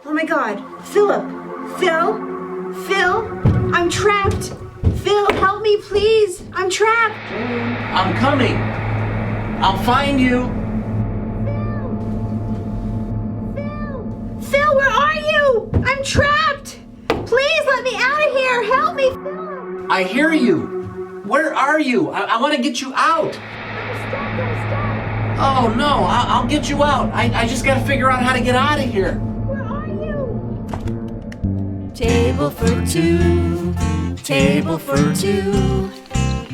Oh my God, Philip, Phil, I'm trapped. Phil, help me, please. I'm trapped. I'm coming. I'll find you. Phil, where are you? I'm trapped. Please let me out of here. Help me, Phil. I hear you. Where are you? I want to get you out. I'm stuck. Oh no, I'll get you out. I just got to figure out how to get out of here. Where are you? Table for two, table for two.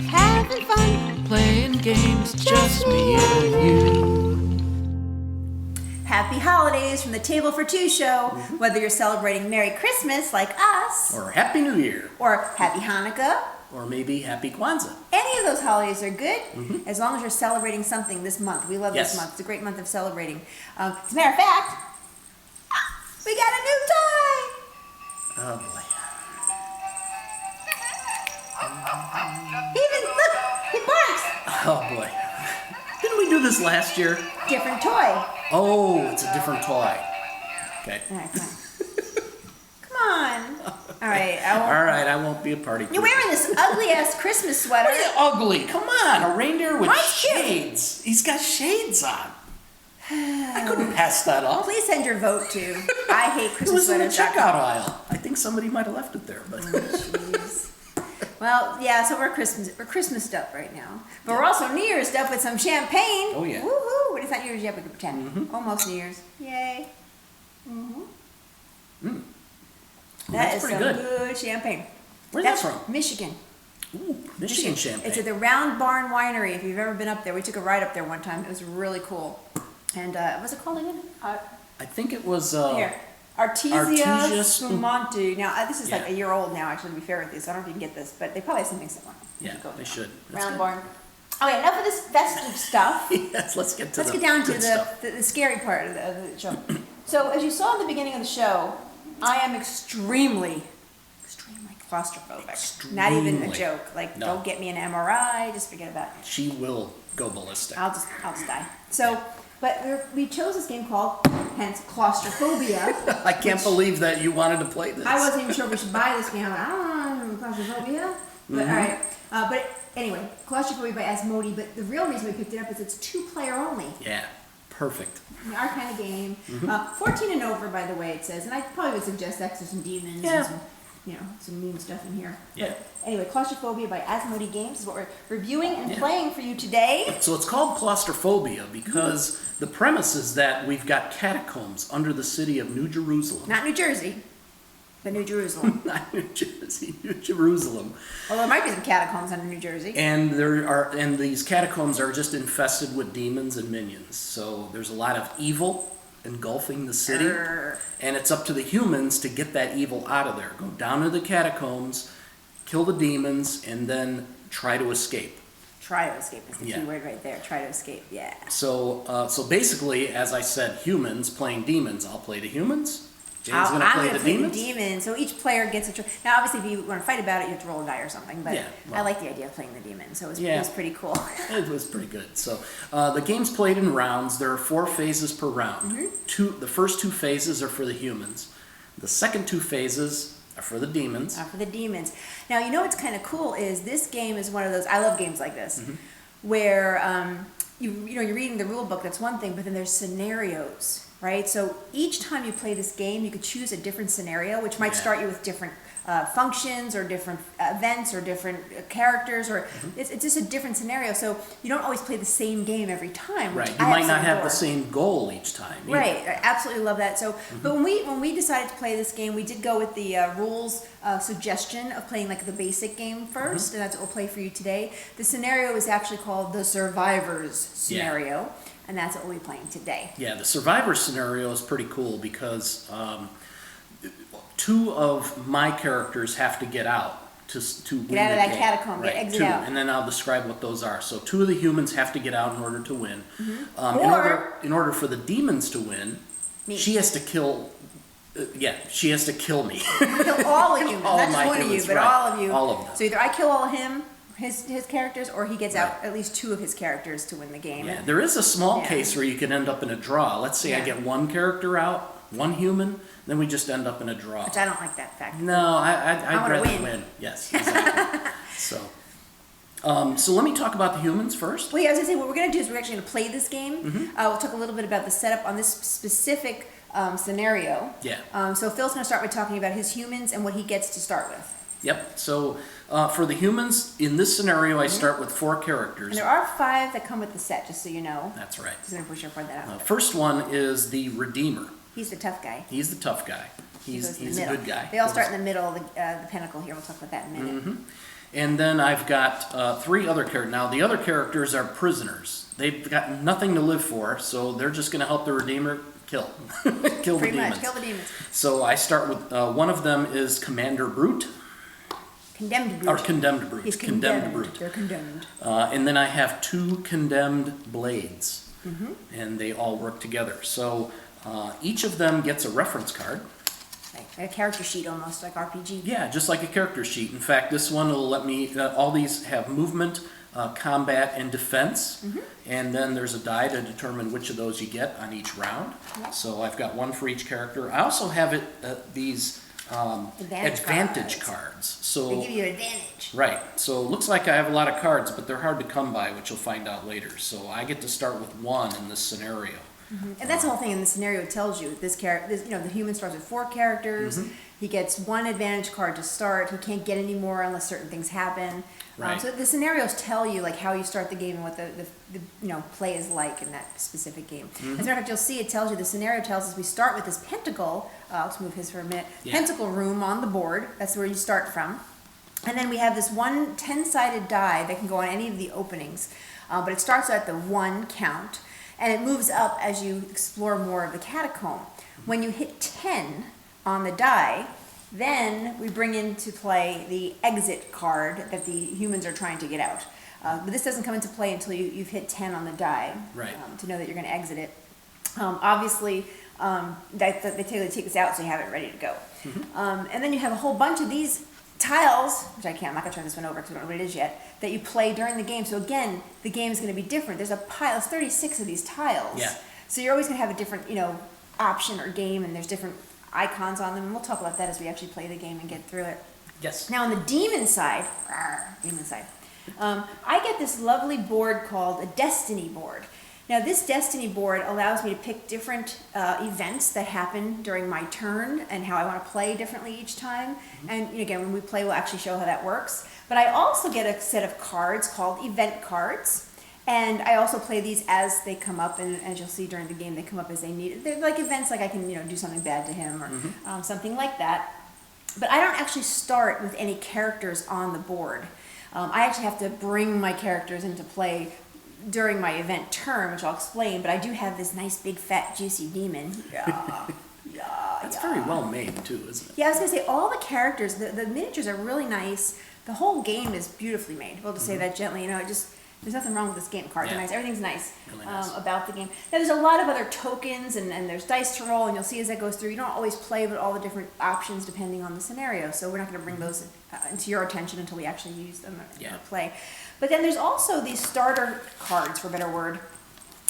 Having fun, playing games, just me and you. Happy holidays from the Table for Two show. Whether you're celebrating Merry Christmas like us, Or Happy New Year. or Happy Hanukkah, Or maybe Happy Kwanzaa. any of those holidays are good, as long as you're celebrating something this month. We love Yes. this month. It's a great month of celebrating. As a matter of fact, we got a new toy. Oh boy. Even, look, he barks. Oh boy. Didn't we do this last year? Different toy. Oh, it's a different toy. Okay. All right, come on. Come on. All right, All right, I won't be a party. You're wearing this ugly-ass Christmas sweater. Ugly. Come on, a reindeer with Mine's cute. shades. He's got shades on. I couldn't pass that off. Please send your vote to I hate It Christmas was in the sweaters. checkout aisle. I think somebody might have left it there, but Jeez. Well, yeah, so we're Christmased up right now. But we're also New Year's up with some champagne. Oh, yeah. Woohoo! But it's not New Year's yet, we can pretend. Almost New Year's. Yay. That that's is pretty some good. champagne. Where's That's that from? Michigan. Ooh, Michigan champagne. It's at the Round Barn Winery. If you've ever been up there, we took a ride up there one time. It was really cool. And what's it called again? I think it was. Here. Artesia Artesia Spumante. Now, this is like Yeah. a year old now, actually, to be fair with you, so I don't know if you can get this, but they probably have something similar. You Yeah, should go they there. should. That's Round good. Barn. Okay, enough of this festive stuff. Yes, let's get to Let's the get down to good stuff. the scary part of the show. So, as you saw in the beginning of the show, I am extremely claustrophobic. Not even a Extremely. joke. Like, No. don't get me an MRI, just forget about it. She will go ballistic. I'll just die. So, but we chose this game called, hence, Claustrophobia. I can't believe that you wanted to play this. I wasn't even sure we should buy this game. I'm like, I don't know, claustrophobia. But all right. But anyway, Claustrophobia by Asmodee. But the real reason we picked it up is it's 2-player only. Yeah, perfect. Our kind of game. 14 and over, by the way, it says. And I probably would suggest that 'cause there's some demons Yeah. and some, some mean stuff in here. Yeah. But anyway, Claustrophobia by Asmodee Games is what we're reviewing and playing for you today. So it's called claustrophobia because the premise is that we've got catacombs under the city of New Jerusalem. Not New Jersey, but New Jerusalem. Not New Jersey, New Jerusalem. Although there might be some catacombs under New Jersey. And these catacombs are just infested with demons and minions. So there's a lot of evil engulfing the city, and it's up to the humans to get that evil out of there. Go down to the catacombs, kill the demons, and then try to escape. Try to escape is the Yeah. key word right there. Try to escape, yeah. So basically, as I said, humans playing demons. I'll play the humans. Jane's going to I'm play gonna the play demons. the demon. So each player gets a choice. Now, obviously, if you want to fight about it, you have to roll a die or something. But Yeah, well. I like the idea of playing the demon, so it was, Yeah. it was pretty cool. It was pretty good. So the game's played in rounds. There are 4 phases per round. The first 2 phases are for the humans. The second 2 phases are for the demons. For the demons. Now, you know what's kind of cool is this game is one of those. I love games like this, where you're reading the rule book. That's one thing, but then there's scenarios. Right, so each time you play this game, you could choose a different scenario, which might start you with different functions or different events or different characters, or it's just a different scenario. So you don't always play the same game every time. Which Right, you I might not absolutely have the adore. same goal each time. either. Right, I absolutely love that. So, but when we decided to play this game, we did go with the rules suggestion of playing like the basic game first, and that's what we'll play for you today. The scenario is actually called the Survivors scenario, and that's what we'll be playing today. Yeah, the survivor scenario is pretty cool because 2 of my characters have to get out to win Get out of the that game. catacomb, Right, exit 2, out. and then I'll describe what those are. So 2 of the humans have to get out in order to win. Or- in order for the demons to win, Me. she has to kill. She has to kill me. Kill all of you, All not of just my one of you, humans, but right. all of you. All of them. So either I kill all of him, his characters, or he gets out Right. at least 2 of his characters to win the game. Yeah, there is a small Yeah. case where you can end up in a draw. Let's say I Yeah. get 1 character out, one human, then we just end up in a draw. Which I don't like that fact. No, I'd wanna rather win. win. Yes, exactly. So let me talk about the humans first. Well, yeah, I was gonna say what we're gonna do is we're actually gonna play this game. We'll talk a little bit about the setup on this specific scenario. Yeah. So Phil's gonna start by talking about his humans and what he gets to start with. Yep. So for the humans, in this scenario, I start with 4 characters. And there are 5 that come with the set, just so you know. That's right. Just gonna push your point that out. First one is the Redeemer. He's the tough guy. He's the tough guy. He goes in He's the a middle. good guy. They all start in the middle of the pinnacle here. We'll talk about that in a minute. And then I've got 3 other characters. Now, the other characters are prisoners. They've got nothing to live for, so they're just going to help the Redeemer kill. Kill the Pretty demons. much, kill the demons. So I start with one of them is Commander Brute. Condemned brute. Or Condemned Brute. He's Condemned Brute. They're condemned. And then I have 2 Condemned Blades. And they all work together. So each of them gets a reference card. Like a character sheet almost, like RPG. Yeah, just like a character sheet. In fact, this one will let me, all these have movement, combat, and defense. And then there's a die to determine which of those you get on each round. So I've got one for each character. I also have these advantage cards. So They give you an advantage. right. So it looks like I have a lot of cards, but they're hard to come by, which you'll find out later. So I get to start with 1 in this scenario. And that's the whole thing in the scenario. It tells you this character. The human starts with 4 characters. He gets 1 advantage card to start. He can't get any more unless certain things happen. Right. So the scenarios tell you like how you start the game and what the play is like in that specific game. As a matter of fact, you'll see it tells you the scenario tells us we start with this pentacle. Let's move his for a minute. Yeah. Pentacle room on the board. That's where you start from. And then we have this 1 10-sided die that can go on any of the openings, but it starts at the 1 count. And it moves up as you explore more of the catacomb. When you hit 10 on the die, then we bring into play the exit card that the humans are trying to get out. But this doesn't come into play until you've hit 10 on the die Right. to know that you're going to exit it. Obviously, they tell you to take this out so you have it ready to go. And then you have a whole bunch of these tiles, which I can't, I'm not going to turn this one over because we don't know what it is yet, that you play during the game. So again, the game is going to be different. There's a pile, there's 36 of these tiles. Yeah. So you're always going to have a different, option or game, and there's different icons on them. And we'll talk about that as we actually play the game and get through it. Yes. Now on the demon side, I get this lovely board called a destiny board. Now this destiny board allows me to pick different events that happen during my turn and how I want to play differently each time. And again, when we play, we'll actually show how that works. But I also get a set of cards called event cards. And I also play these as they come up, and as you'll see during the game, they come up as they need. They're like events, like I can do something bad to him or something like that. But I don't actually start with any characters on the board. I actually have to bring my characters into play during my event turn, which I'll explain. But I do have this nice big fat juicy demon. That's very well made too, isn't it? Yeah, I was gonna say all the characters, the miniatures are really nice. The whole game is beautifully made. We'll just say that gently. There's nothing wrong with this game. Cards are Yeah. nice. Everything's nice, Really nice. about the game. Now, there's a lot of other tokens, and there's dice to roll, and you'll see as that goes through. You don't always play with all the different options depending on the scenario, so we're not going to bring those into your attention until we actually use them or play. But then there's also these starter cards, for a better word.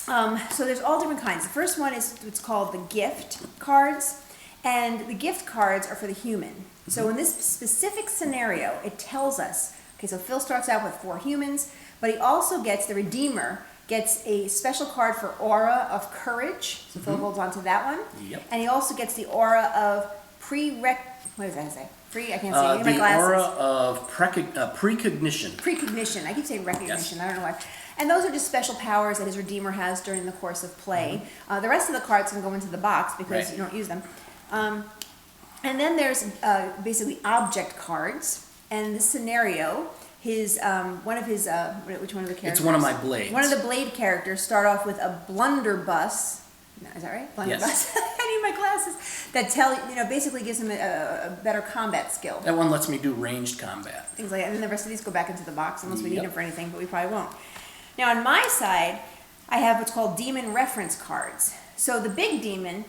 So there's all different kinds. The first one is what's called the gift cards, and the gift cards are for the human. So in this specific scenario, it tells us, okay, so Phil starts out with 4 humans, but he also gets, the Redeemer, gets a special card for Aura of Courage. So Phil holds on to that one. Yep. And he also gets the Aura of what does that say? I can't see. I need my The glasses. aura of precognition. Precognition. I keep saying recognition. I don't know why. And those are just special powers that his Redeemer has during the course of play. The rest of the cards can go into the box because Right. you don't use them. And then there's basically object cards. And in this scenario, which one of the characters? It's one of my blades. One of the blade characters start off with a blunderbuss. No, is that right? Blunderbuss. Yes. I need my glasses. That basically gives him a better combat skill. That one lets me do ranged combat. Things like that. And then the rest of these go back into the box unless we need Yep. them for anything, but we probably won't. Now on my side, I have what's called demon reference cards. So the big demon,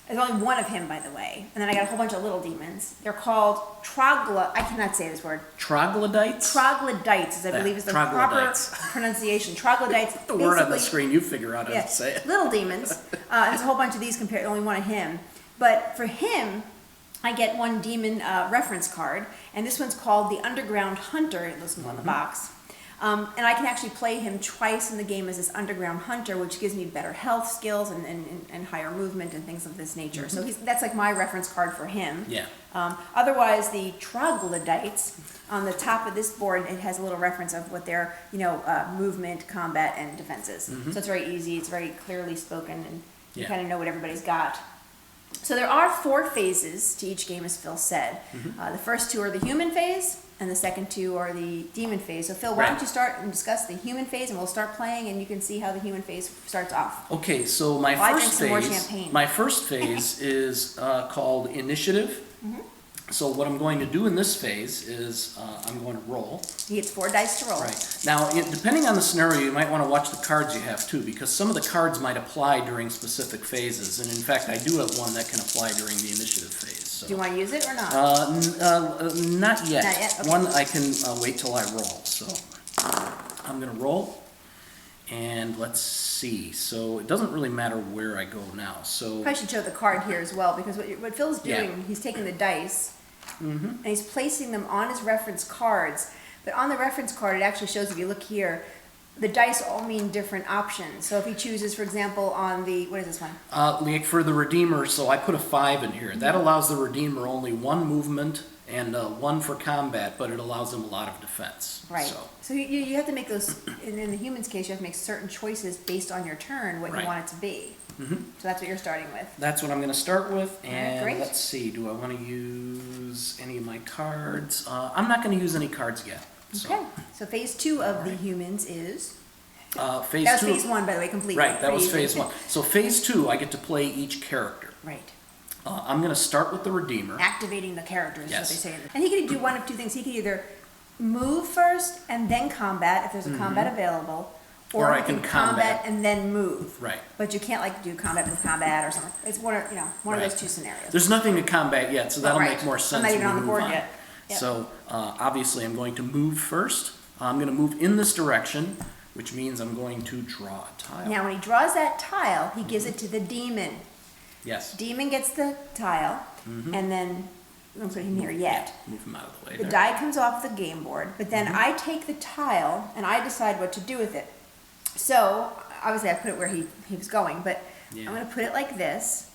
There's only one of him, by the way. And then I got a whole bunch of little demons. They're called I cannot say this word. Troglodytes? Troglodytes, I believe is the proper Troglodytes. pronunciation. Troglodytes. The word on the basically- screen, you figure out how to say it. Little demons. There's a whole bunch of these compared to only one of him. But for him, I get one demon reference card, and this one's called the Underground Hunter. It lists on the box. And I can actually play him twice in the game as this Underground Hunter, which gives me better health skills and higher movement and things of this nature. So that's like my reference card for him. Yeah. Otherwise, the Troglodytes, on the top of this board, it has a little reference of what their, movement, combat, and defense is. So it's very easy, it's very clearly spoken, and you kind of know what everybody's got. So there are 4 phases to each game, as Phil said. The first 2 are the human phase, and the second 2 are the demon phase. So Phil, why don't you start and discuss the human phase, and we'll start playing, and you can see how the human phase starts off. Okay, so my I first drink some more phase, champagne. my first phase is called initiative. So what I'm going to do in this phase is I'm going to roll. He gets 4 dice to roll. Right. Now, depending on the scenario, you might want to watch the cards you have too, because some of the cards might apply during specific phases. And in fact, I do have one that can apply during the initiative phase. So. Do you want to use it or not? Not yet. Not yet? Okay. One I can wait till I roll. So I'm going to roll, and let's see. So it doesn't really matter where I go now. So I should show the card here as well, because what Phil's doing, Yeah. he's taking the dice and he's placing them on his reference cards. But on the reference card, it actually shows, if you look here, the dice all mean different options. So if he chooses, for example, on the, what is this one? like for the Redeemer, so I put a 5 in here. That allows the Redeemer only 1 movement and 1 for combat, but it allows him a lot of defense. Right. So you have to make those, in the human's case, you have to make certain choices based on your turn, what you Right. want it to be. So that's what you're starting with. That's what I'm going to start with, and great. let's see, do I want to use any of my cards? I'm not going to use any cards yet. So, Okay. So phase 2 of the humans is, phase that was 2. phase 1, by the way, completely. Right, that was Pretty phase easy. 1. So phase 2, I get to play each character. Right. I'm going to start with the Redeemer. Activating the characters, Yes. is what they say. And he could do one of 2 things. He could either move first and then combat, if there's a combat available, Or I he can combat combat. and then move. Right. But you can't like do combat with combat or something. It's one of, one Right. of those 2 scenarios. There's nothing to combat yet, so that'll Right. make more I'm sense not when even on we the move board on. yet. Yep. So obviously I'm going to move first. I'm going to move in this direction, which means I'm going to draw a tile. Now, when he draws that tile, he gives it to the demon. Yes. Demon gets the tile, and then, don't put him here yet. Move him out of the way The there. die comes off the game board, but then Mm-hmm. I take the tile and I decide what to do with it. So, obviously I put it where he was going, but Yeah. I'm going to put it like this.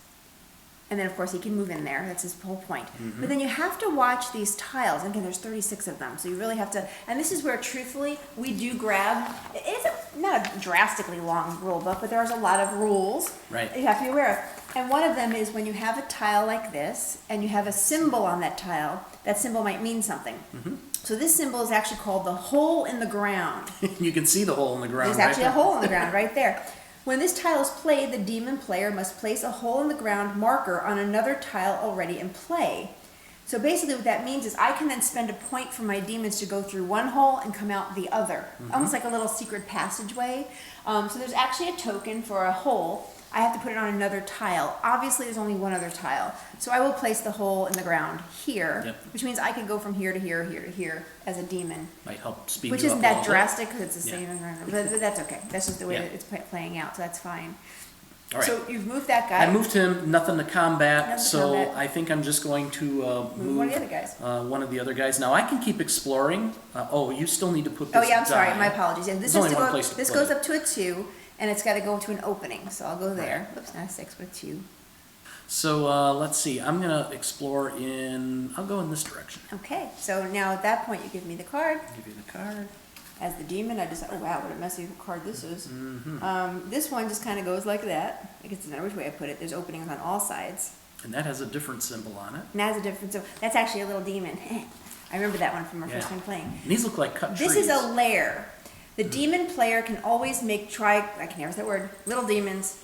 And then, of course, he can move in there. That's his whole point. Mm-hmm. But then you have to watch these tiles. Again, there's 36 of them, so you really have to. And this is where, truthfully, we do grab. It's not a drastically long rule book, but there's a lot of rules Right. that you have to be aware of. And one of them is when you have a tile like this, and you have a symbol on that tile, that symbol might mean something. Mm-hmm. So this symbol is actually called the hole in the ground. You can see the hole in the ground. There's actually a hole in the ground right there. When this tile is played, the demon player must place a hole in the ground marker on another tile already in play. So basically what that means is I can then spend a point for my demons to go through one hole and come out the other. Almost like a little secret passageway. So there's actually a token for a hole. I have to put it on another tile. Obviously there's only one other tile. So I will place the hole in the ground here, Yep. which means I can go from here to here, here to here as a demon. Might help speed Which you isn't up a that little bit. drastic because it's the Yeah. same, but that's okay. That's just the way Yeah. that it's playing out, so that's fine. All right. So you've moved that guy. I moved him, nothing to combat, Nothing to so combat. I think I'm just going to Move one of the other guys. one of the other guys. Now I can keep exploring. You still need to put this Oh yeah, I'm sorry. die. My apologies. Yeah, this There's only has to one go. place to This play. goes up to a 2, and it's got to go to an opening. So I'll go there. Oops, not a 6, but a 2. So let's see. I'm gonna explore in. I'll go in this direction. Okay. So now at that point, you give me the card. Give you the card. As the demon, I decide. Oh wow, what a messy card this is. Mm-hmm. This one just kind of goes like that. I guess another which way I put it. There's openings on all sides. And that has a different symbol on it. And that's a different. So that's actually a little demon. I remember that one from our Yeah. first time playing. And these look like cut This trees. is a lair. The demon player can always make I can never say that word. Little demons.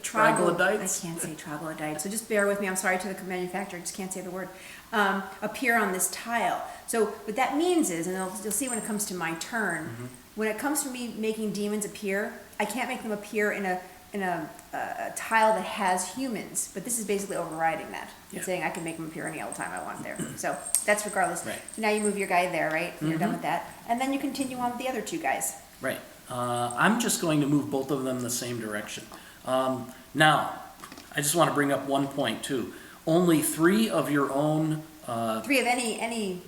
Troglodytes? I can't say troglodytes, so just bear with me. I'm sorry to the manufacturer, I just can't say the word. Appear on this tile. So what that means is, and you'll see when it comes to my turn, when it comes to me making demons appear, I can't make them appear in a a tile that has humans, but this is basically overriding that. Yeah. It's saying I can make them appear any old time I want there. So that's regardless. Right. So now you move your guy there, right? You're done with that. And then you continue on with the other two guys. Right. I'm just going to move both of them the same direction. Now, I just want to bring up one point too. Only three of your own Three of any.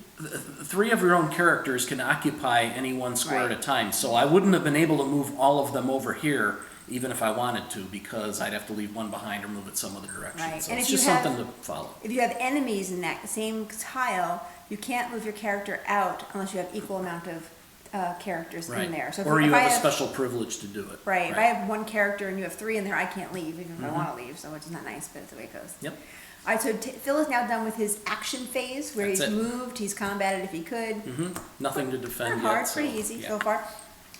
three of your own characters can occupy any one square Right. at a time. So I wouldn't have been able to move all of them over here, even if I wanted to, because I'd have to leave one behind or move it some other direction. Right. So And it's if you just have- something to follow. If you have enemies in that same tile, you can't move your character out unless you have equal amount of characters Right. in there. So or if you I have a special privilege to do it. Right. If I have one character and you have three in there, I can't leave, even if I want to leave. So which is not nice, but it's the way it goes. Yep. All right. So Phil is now done with his action phase, where That's he's it. moved, he's combated if he could. Nothing to defend Not hard, yet. so, pretty easy yeah. so far.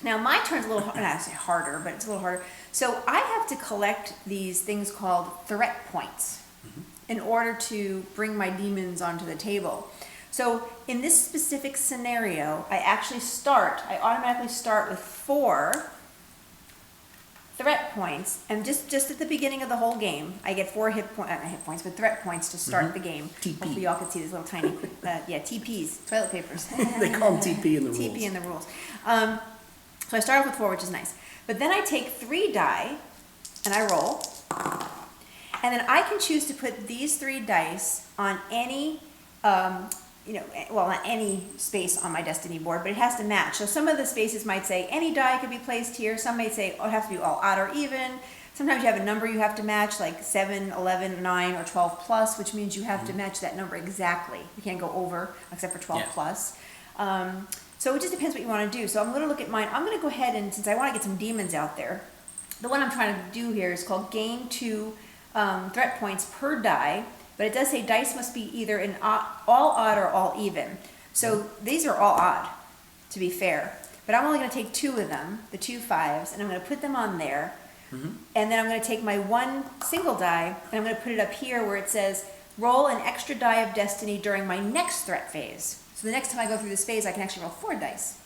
Now my turn's a little, not I say harder, but it's a little harder. So I have to collect these things called threat points in order to bring my demons onto the table. So in this specific scenario, I automatically start with 4 threat points, and just at the beginning of the whole game, I get 4 not hit points, but threat points to start the game. TP. Hopefully y'all can see these little tiny, TPs, toilet papers. They call them TP in the rules. TP in the rules. So I start off with 4, which is nice. But then I take 3 die, and I roll. And then I can choose to put these 3 dice on any, not any space on my destiny board, but it has to match. So some of the spaces might say any die could be placed here. Some may say, oh, it has to be all odd or even. Sometimes you have a number you have to match, like 7, 11, 9, or 12 plus, which means you have to match that number exactly. You can't go over, except for 12 Yeah. plus. So it just depends what you want to do. So I'm going to look at mine. I'm going to go ahead and, since I want to get some demons out there, the one I'm trying to do here is called gain 2 threat points per die, but it does say dice must be either an all odd or all even. So these are all odd, to be fair. But I'm only going to take 2 of them, the 2 5s, and I'm going to put them on there. And then I'm going to take my 1 single die, and I'm going to put it up here where it says roll an extra die of destiny during my next threat phase. So the next time I go through this phase, I can actually roll 4 dice.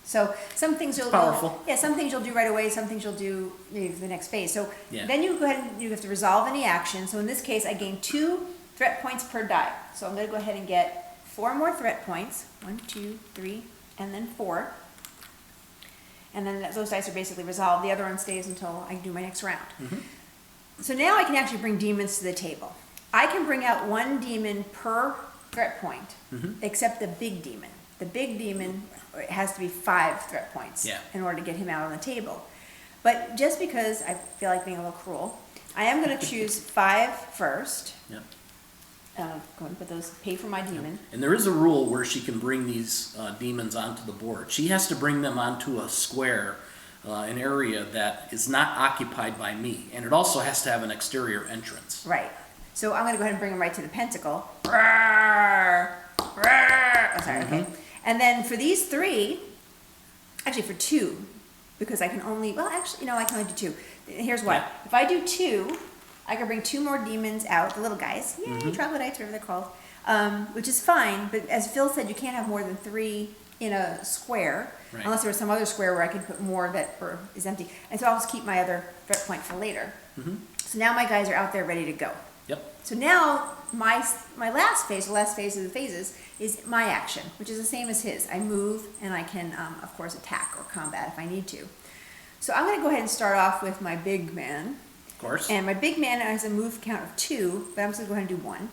So some things Powerful. some things you'll do right away, some things you'll do for the next phase. So Yeah. then you go ahead and you have to resolve any action. So in this case, I gain 2 threat points per die. So I'm going to go ahead and get 4 more threat points. 1, 2, 3, and then 4. And then those dice are basically resolved. The other one stays until I do my next round. So now I can actually bring demons to the table. I can bring out 1 demon per threat point, except the big demon. The big demon has to be 5 threat points in order to get him out on the table. But just because I feel like being a little cruel, I am going to choose 5 first. Yep. Go ahead and put those, pay for my demon. And there is a rule where she can bring these demons onto the board. She has to bring them onto a square, an area that is not occupied by me. And it also has to have an exterior entrance. Right. So I'm going to go ahead and bring them right to the pentacle. Roar, roar. Oh, sorry, okay. And then for these 3, actually for 2, because I can only, I can only do 2. Here's why. Yeah. If I do 2, I can bring 2 more demons out, the little guys. Yay, troglodytes, whatever they're called. Which is fine, but as Phil said, you can't have more than 3 in a square, Right. unless there was some other square where I could put more that is empty. And so I'll just keep my other threat point for later. So now my guys are out there ready to go. Yep. So now my last phase, the last phase of the phases, is my action, which is the same as his. I move and I can, of course, attack or combat if I need to. So I'm going to go ahead and start off with my big man. Of course. And my big man has a move count of 2, but I'm just going to go ahead and do 1.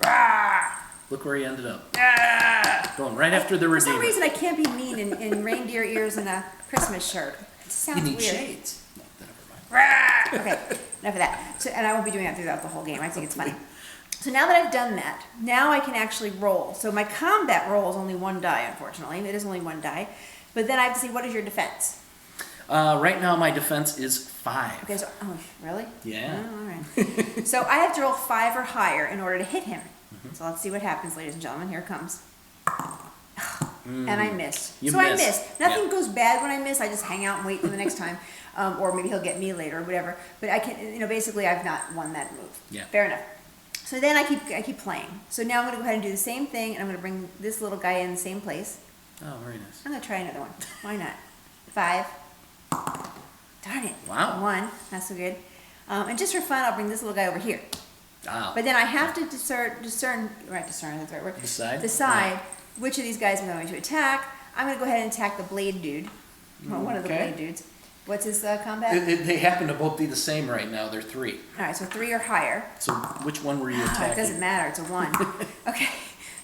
Rah! Look where he ended up. Ah! Going right after the For some Redeemer. reason, I can't be mean in reindeer ears and a Christmas shirt. It just You sounds need weird. shades. No, never mind. Rah! Okay, enough of that. So, and I won't be doing that throughout the whole game. I think it's funny. So now that I've done that, now I can actually roll. So my combat roll is only 1 die, unfortunately. It is only 1 die. But then I have to see, what is your defense? Right now my defense is 5. Okay, so, oh, really? Yeah. Oh, all right. So I have to roll 5 or higher in order to hit him. So let's see what happens, ladies and gentlemen. Here it comes. And I miss. You so I missed. miss. Nothing Yeah. goes bad when I miss. I just hang out and wait for the next time. Or maybe he'll get me later or whatever. But I can, basically I've not won that move. Yeah. Fair enough. So then I keep playing. So now I'm going to go ahead and do the same thing, and I'm going to bring this little guy in the same place. Oh, very nice. I'm going to try another one. Why not? 5. Darn it. Wow. 1. Not so good. And just for fun, I'll bring this little guy over here. Wow. But then I have to discern, that's the right word. Decide? Which of these guys I'm going to attack. I'm going to go ahead and attack the blade dude. Well, one of the blade dudes. What's his combat? They happen to both be the same right now. They're 3. All right, so 3 or higher. So which one were you attacking? It doesn't matter. It's a 1. Okay.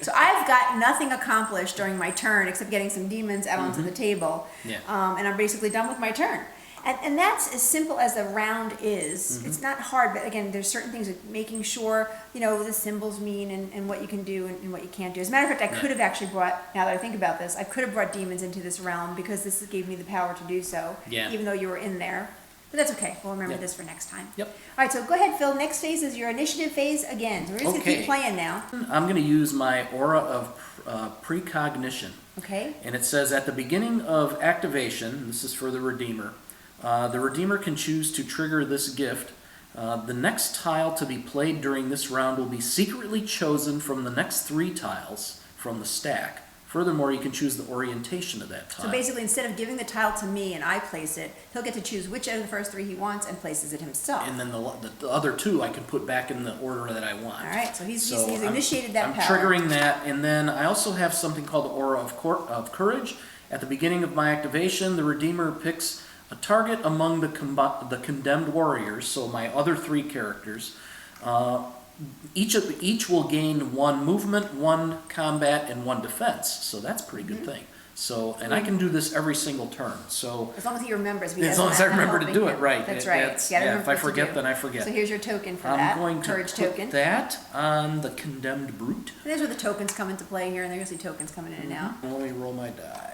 So I've got nothing accomplished during my turn except getting some demons out onto the table. Yeah. And I'm basically done with my turn. And that's as simple as the round is. It's not hard, but again, there's certain things like making sure, the symbols mean and what you can do and what you can't do. As a matter of fact, I could have actually brought, now that I think about this, I could have brought demons into this realm because this gave me the power to do so, even though you were in there. But that's okay. We'll remember this for next time. Yep. All right, so go ahead, Phil. Next phase is your initiative phase again. So we're just going to keep playing now. I'm going to use my Aura of Precognition. Okay. And it says, at the beginning of activation, this is for the Redeemer, the Redeemer can choose to trigger this gift. The next tile to be played during this round will be secretly chosen from the next 3 tiles from the stack. Furthermore, you can choose the orientation of that tile. So basically, instead of giving the tile to me and I place it, he'll get to choose which of the first 3 he wants and places it himself. And then the other 2 I can put back in the order that I want. All right, so he's initiated that I'm power. triggering that, and then I also have something called the Aura of Courage. At the beginning of my activation, the Redeemer picks a target among the condemned warriors, so my other 3 characters. Each will gain 1 movement, 1 combat, and 1 defense. So that's a pretty good thing. So, and I can do this every single turn. So as long as he remembers. As long as I remember to do it, right. That's right. If I forget, then I forget. So here's your token for that. I'm going to Courage put token. that on the Condemned Brute. And there's where the tokens come into play here, and there's the tokens coming in and out. Let me roll my die.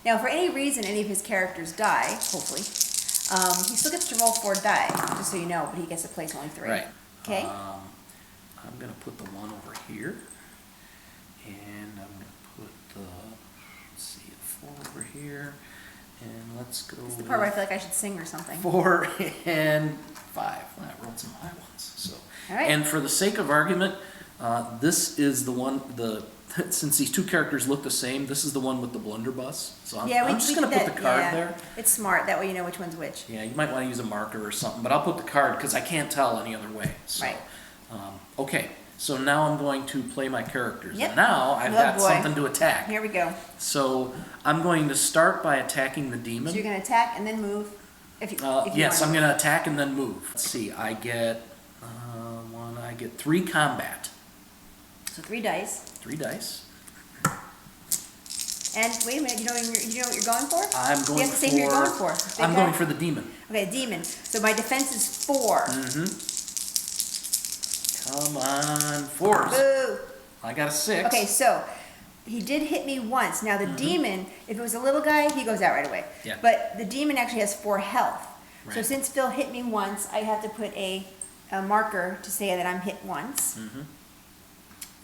Now, if for any reason any of his characters die, hopefully, he still gets to roll 4 die, just so you know, but he gets to place only 3. Right. Okay? I'm going to put the 1 over here. And I'm going to put the, let's see, 4 over here. And let's go It's the part where I feel like I should sing or something. 4 and 5. I rolled some high ones. So. All right. And for the sake of argument, this is the one, since these 2 characters look the same, this is the one with the blunderbuss. So I'm just going to put the card there. It's smart. That way you know which one's which. Yeah, you might want to use a marker or something, but I'll put the card because I can't tell any other way. So, Right. Okay, so now I'm going to play my characters. Yep. And now I've got something to attack. Here we go. So I'm going to start by attacking the demon. So you're going to attack and then move. If you yes, want I'm going to attack and then move. Let's see, I get 3 combat. So 3 dice. 3 dice. And wait a minute, you know what you're going for? I'm going you have to say who you're going for. I'm going for the demon. Okay, demon. So my defense is 4. Come on, 4s. Boo. I got a 6. Okay, so he did hit me once. Now the demon, if it was a little guy, he goes out right away. Yeah. But the demon actually has 4 health. So Right. since Phil hit me once, I have to put a marker to say that I'm hit once.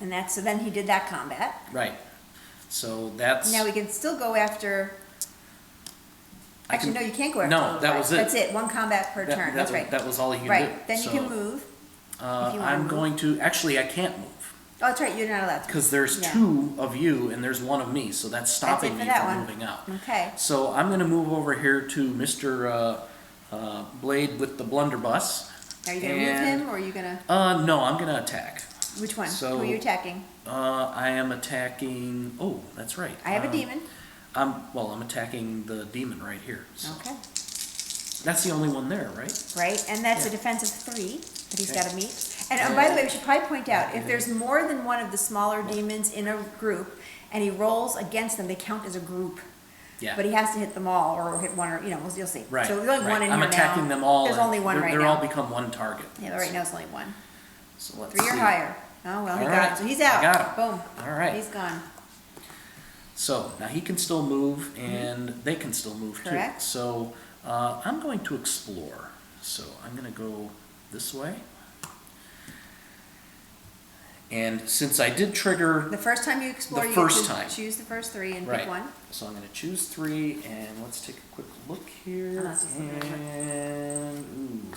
And so then he did that combat. Right. So that's... Now we can still go after... Actually, no, you can't go after No, those that guys. was it. That's it, 1 combat per turn. That's right. That was all you can do. Right, then So, you can move. if you wanna I'm move. going to... Actually, I can't move. Oh, that's right, you're not allowed to. Because there's Yeah. 2 of you and there's 1 of me. So that's stopping for me that from one. moving out. Okay. So I'm going to move over here to Mr. Blade with the blunderbuss. Are you going to move him, or are you going to... No, I'm going to attack. Which one? So- Who are you attacking? I am attacking... Oh, that's right. I have a demon. I'm attacking the demon right here. So Okay. that's the only one there, right? Right, and that's a defense of 3 that he's got to meet. And by the way, we should probably point out, if there's more than one of the smaller demons in a group, and he rolls against them, they count as a group. Yeah. But he has to hit them all, or hit one, or, you'll see. Right. So there's only right. one in I'm here now. attacking them all. There's and only one right they're now. all become 1 target. Yeah, but right now it's only 1. So let's 3 or see. higher. Oh, well, he All got right. him. So he's out. I got him. Boom. All right. He's gone. So now he can still move, and they can still move Correct. too. So I'm going to explore. So I'm going to go this way. And since I did trigger... The first time you explore, The you first get to time. choose the first 3 and Right. pick one. So I'm going to choose 3, and let's take a quick look here. Oh, that's just a little bit. And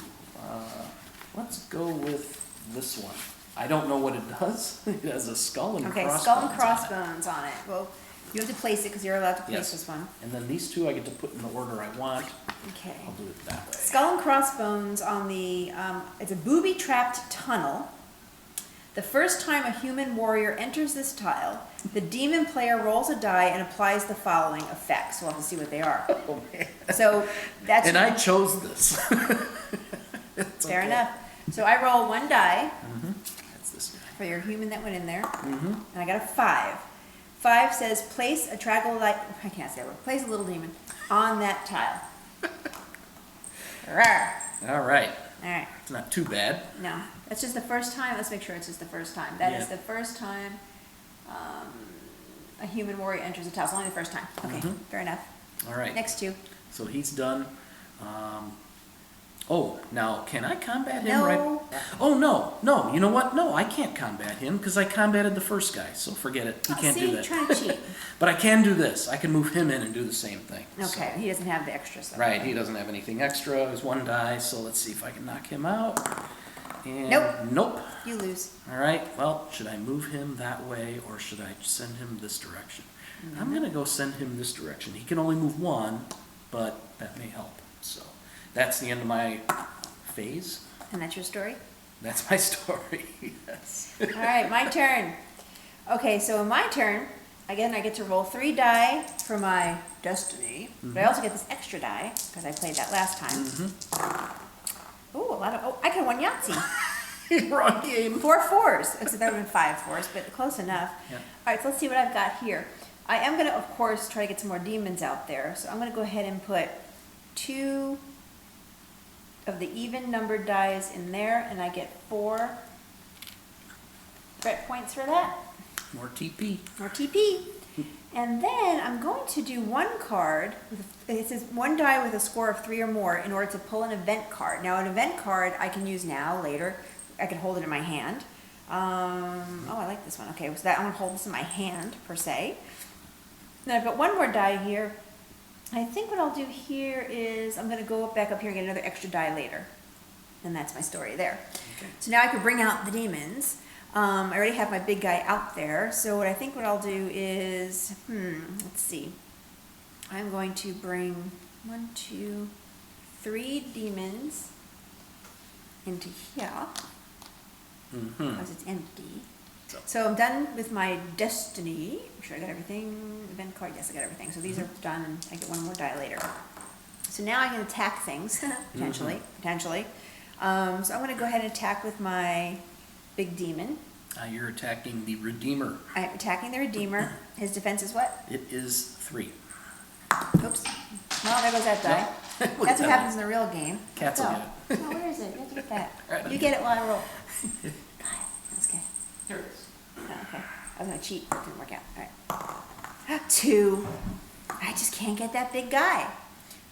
let's go with this one. I don't know what it does. It has a skull and Okay, crossbones. skull and on it. crossbones on it. Well, You have to place it because you're allowed to place Yes. this one. And then these two I get to put in the order I want. Okay. I'll do it that way. Skull and crossbones on the, it's a booby-trapped tunnel. The first time a human warrior enters this tile, the demon player rolls a die and applies the following effects. We'll have to see what they are. Oh, man. So that's And I chose this. It's fair okay. enough. So I roll one die That's this guy. for your human that went in there, Mm-hmm. and I got a 5. 5 says place a troglodyte. I can't say that word. Place a little demon on that tile. Rawr. All right. All right. It's not too bad. No, that's just the first time. Let's make sure it's just the first time. That is Yeah. the first time a human warrior enters a tile. It's only the first time. Okay, fair enough. All right. Next two. So he's done. Oh, now can I combat him No. right? Oh no! You know what? No, I can't combat him because I combated the first guy. So forget it. He can't See, do that. trying to cheat. But I can do this. I can move him in and do the same thing. Okay, he doesn't have the extra stuff. Right. He doesn't have anything extra. There's one die. So let's see if I can knock him out. And Nope. You lose. All right. Well, should I move him that way or should I send him this direction? I'm gonna go send him this direction. He can only move one, but that may help. So that's the end of my phase. And that's your story? That's my story. Yes. All right, my turn. Okay, so in my turn, again, I get to roll 3 die for my destiny, but I also get this extra die because I played that last time. Ooh, a lot of, I could have won Yahtzee. Wrong game. 4 4s. Except that would have been 5 4s, but close enough. Yeah. All right, so let's see what I've got here. I am going to, of course, try to get some more demons out there. So I'm going to go ahead and put 2 of the even numbered dies in there, and I get 4 threat points for that. More TP. More TP. And then I'm going to do 1 card. It says 1 die with a score of 3 or more in order to pull an event card. Now, an event card I can use now, later. I can hold it in my hand. Oh, I like this one. Okay, so that I'm going to hold this in my hand, per se. Then I've got 1 more die here. I think what I'll do here is I'm going to go back up here and get another extra die later. And that's my story there. Okay. So now I can bring out the demons. I already have my big guy out there. So what I think what I'll do is, let's see. I'm going to bring 1, 2, 3 demons into here because it's empty. So I'm done with my destiny. I'm sure I got everything. Event card, yes, I got everything. So these are done, and I get 1 more die later. So now I can attack things, potentially. So I'm going to go ahead and attack with my big demon. You're attacking the Redeemer. I'm attacking the Redeemer. His defense is what? It is 3. Oops. Well, there goes that die. Look That's at what that. happens in the real game. Cats will So- get it. Oh, where is it? You have to get that. Right. You get it while I roll. That's okay. Here it is. Oh, okay. I was going to cheat, but it didn't work out. All right. 2. I just can't get that big guy.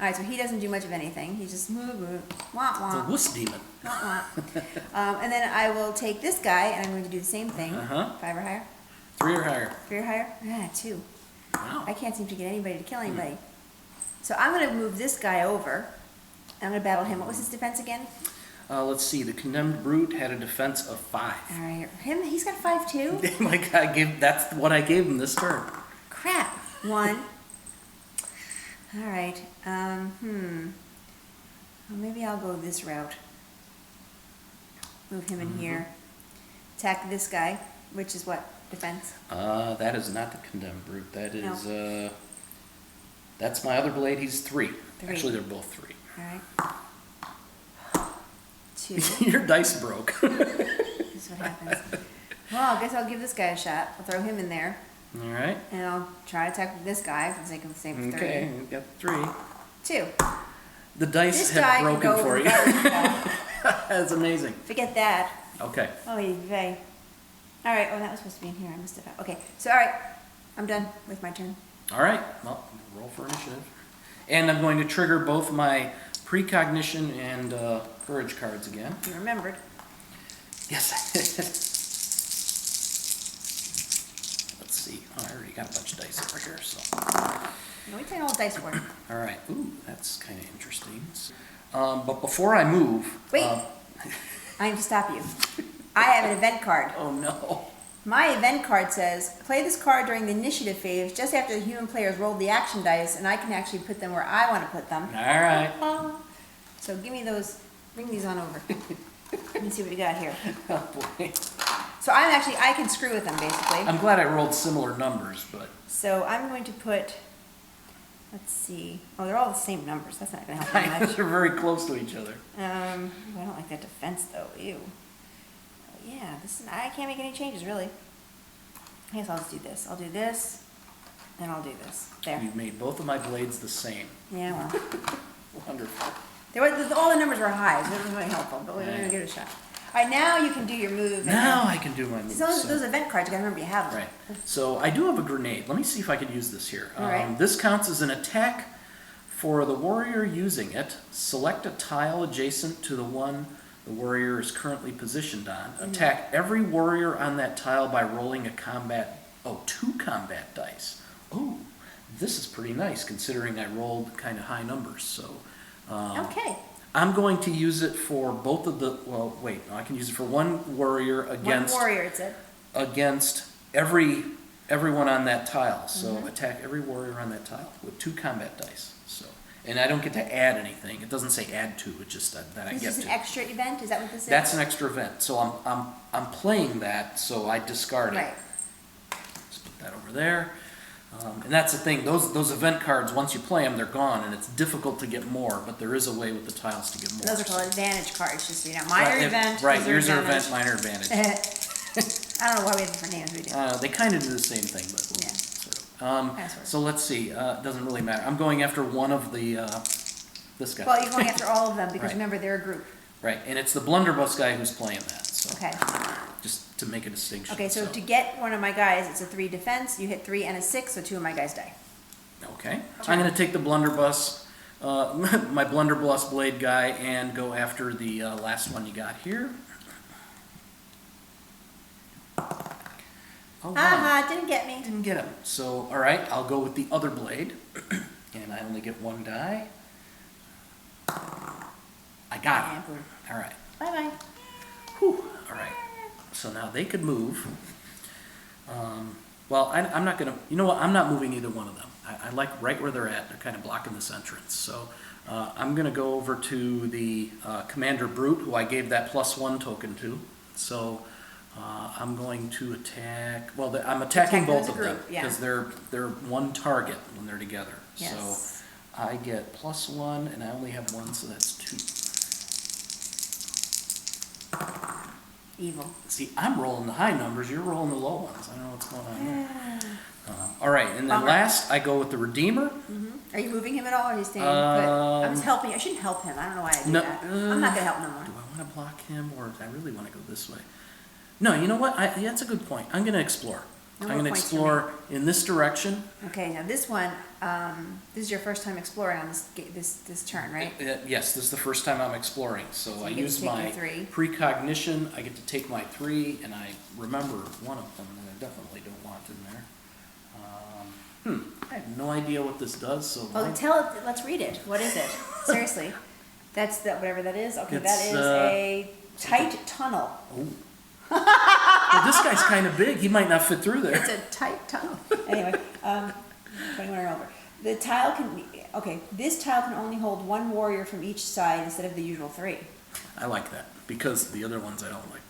All right, so he doesn't do much of anything. He's just wah, The wah, wuss demon. wah, wah. And then I will take this guy, and I'm going to do the same thing. Uh-huh. 5 or higher? 3 or higher. 3 or higher? 2. Wow. I can't seem to get anybody to kill anybody. So I'm going to move this guy over. I'm going to battle him. What was his defense again? Let's see. The Condemned Brute had a defense of 5. All right. Him, he's got 5 too? My God, that's what I gave him this turn. Crap. 1. All right. Well, maybe I'll go this route. Move him in here. Attack this guy, which is what? Defense? That is not the Condemned Brute. That is, that's my other blade. He's 3. 3. Actually, they're both 3. All right. 2. Your dice broke. That's what happens. Well, I guess I'll give this guy a shot. I'll throw him in there. All right. And I'll try to attack this guy for the sake of the same 30. Okay, you've got 3. 2. The dice This have die can broken go for you. regardless. That's amazing. Forget that. Okay. Oh, vey. All right. Oh, that was supposed to be in here. I missed it. Okay. So, all right. I'm done with my turn. All right. Well, roll for initiative. And I'm going to trigger both my precognition and courage cards again. You remembered. Yes. Let's see. Oh, I already got a bunch of dice over here. So. No, we take all the dice for it. All right. Ooh, that's kind of interesting. But before I move. Wait. I need to stop you. I have an event card. Oh no. My event card says, play this card during the initiative phase, just after the human players rolled the action dice, and I can actually put them where I want to put them. All right. So give me those, bring these on over. Let me see what we got here. Oh, boy. So I can screw with them, basically. I'm glad I rolled similar numbers, but So I'm going to put, let's see. Oh, they're all the same numbers. That's not going to help me much. they're very close to each other. I don't like that defense, though. Ew. Yeah, I can't make any changes, really. I guess I'll just do this. I'll do this, and I'll do this. There. You've made both of my blades the same. Yeah, well. Wonderful. All the numbers were high, so it wasn't really helpful, but we're going to give it a shot. All right, now you can do your move. Now I can do my move. So those event cards, you gotta remember you have them. Right. So I do have a grenade. Let me see if I could use this here. All right. This counts as an attack for the warrior using it. Select a tile adjacent to the one the warrior is currently positioned on. Attack every warrior on that tile by rolling two combat dice. Oh, this is pretty nice considering I rolled kind of high numbers. So. Okay. I'm going to use it for both of the. Well, wait. No, I can use it for one warrior against. One warrior, it said. Against everyone on that tile. So attack every warrior on that tile with 2 combat dice. So, and I don't get to add anything. It doesn't say add 2. It's just that I get to. This is an extra event. Is that what this is? That's an extra event. So I'm playing that. So I discard it. Right. Let's put that over there. And that's the thing, those event cards, once you play them, they're gone, and it's difficult to get more, but there is a way with the tiles to get more. Those are called advantage cards, just so you know. Minor event. Right, yours are event, minor advantage. I don't know why we have different names, we do. They kind of do the same thing, but Yeah. sort of. So let's see, it doesn't really matter. I'm going after one of the, this guy. Well, you're going after all of them, because Right. remember, they're a group. Right, and it's the blunderbuss guy who's playing that, so. Okay. Just to make a distinction. Okay, so to get one of my guys, it's a 3 defense. You hit 3 and a 6, so 2 of my guys die. Okay, I'm gonna take the blunderbuss, my blunderbuss blade guy, and go after the last one you got here. Oh, wow. Didn't get me. Didn't get him. So, all right, I'll go with the other blade, and I only get 1 die. I got him. All right. Bye-bye. Whew. All right. So now they could move. Well, I'm not gonna. You know what? I'm not moving either one of them. I like right where they're at. They're kind of blocking this entrance. So I'm gonna go over to the Commander Brute, who I gave that +1 token to. So I'm going to attack. Well, I'm attacking both of them because they're one target when they're together. Yes. So I get +1, and I only have 1, so that's 2. Evil. See, I'm rolling the high numbers. You're rolling the low ones. I don't know what's going on there. All right, and then last I go with the Redeemer. Are you moving him at all, or is he staying put? I'm just helping. I shouldn't help him. I don't know why I do that. I'm not gonna help no more. Do I want to block him, or do I really want to go this way? No, you know what? That's a good point. I'm going to explore. No I'm more going to points for explore in this direction. Okay, now this one, this is your first time exploring on this turn, right? Yes, this is the first time I'm exploring. So I you get use to take my your 3. precognition. I get to take my 3, and I remember one of them that I definitely don't want in there. I have no idea what this does. So Let's read it. What is it? Seriously. That's whatever that is. Okay, that It's, is a tight tunnel. Oh. Well, this guy's kind of big. He might not fit through there. It's a tight tunnel. Anyway, 21 or over. The tile this tile can only hold 1 warrior from each side instead of the usual 3. I like that because the other ones I don't like.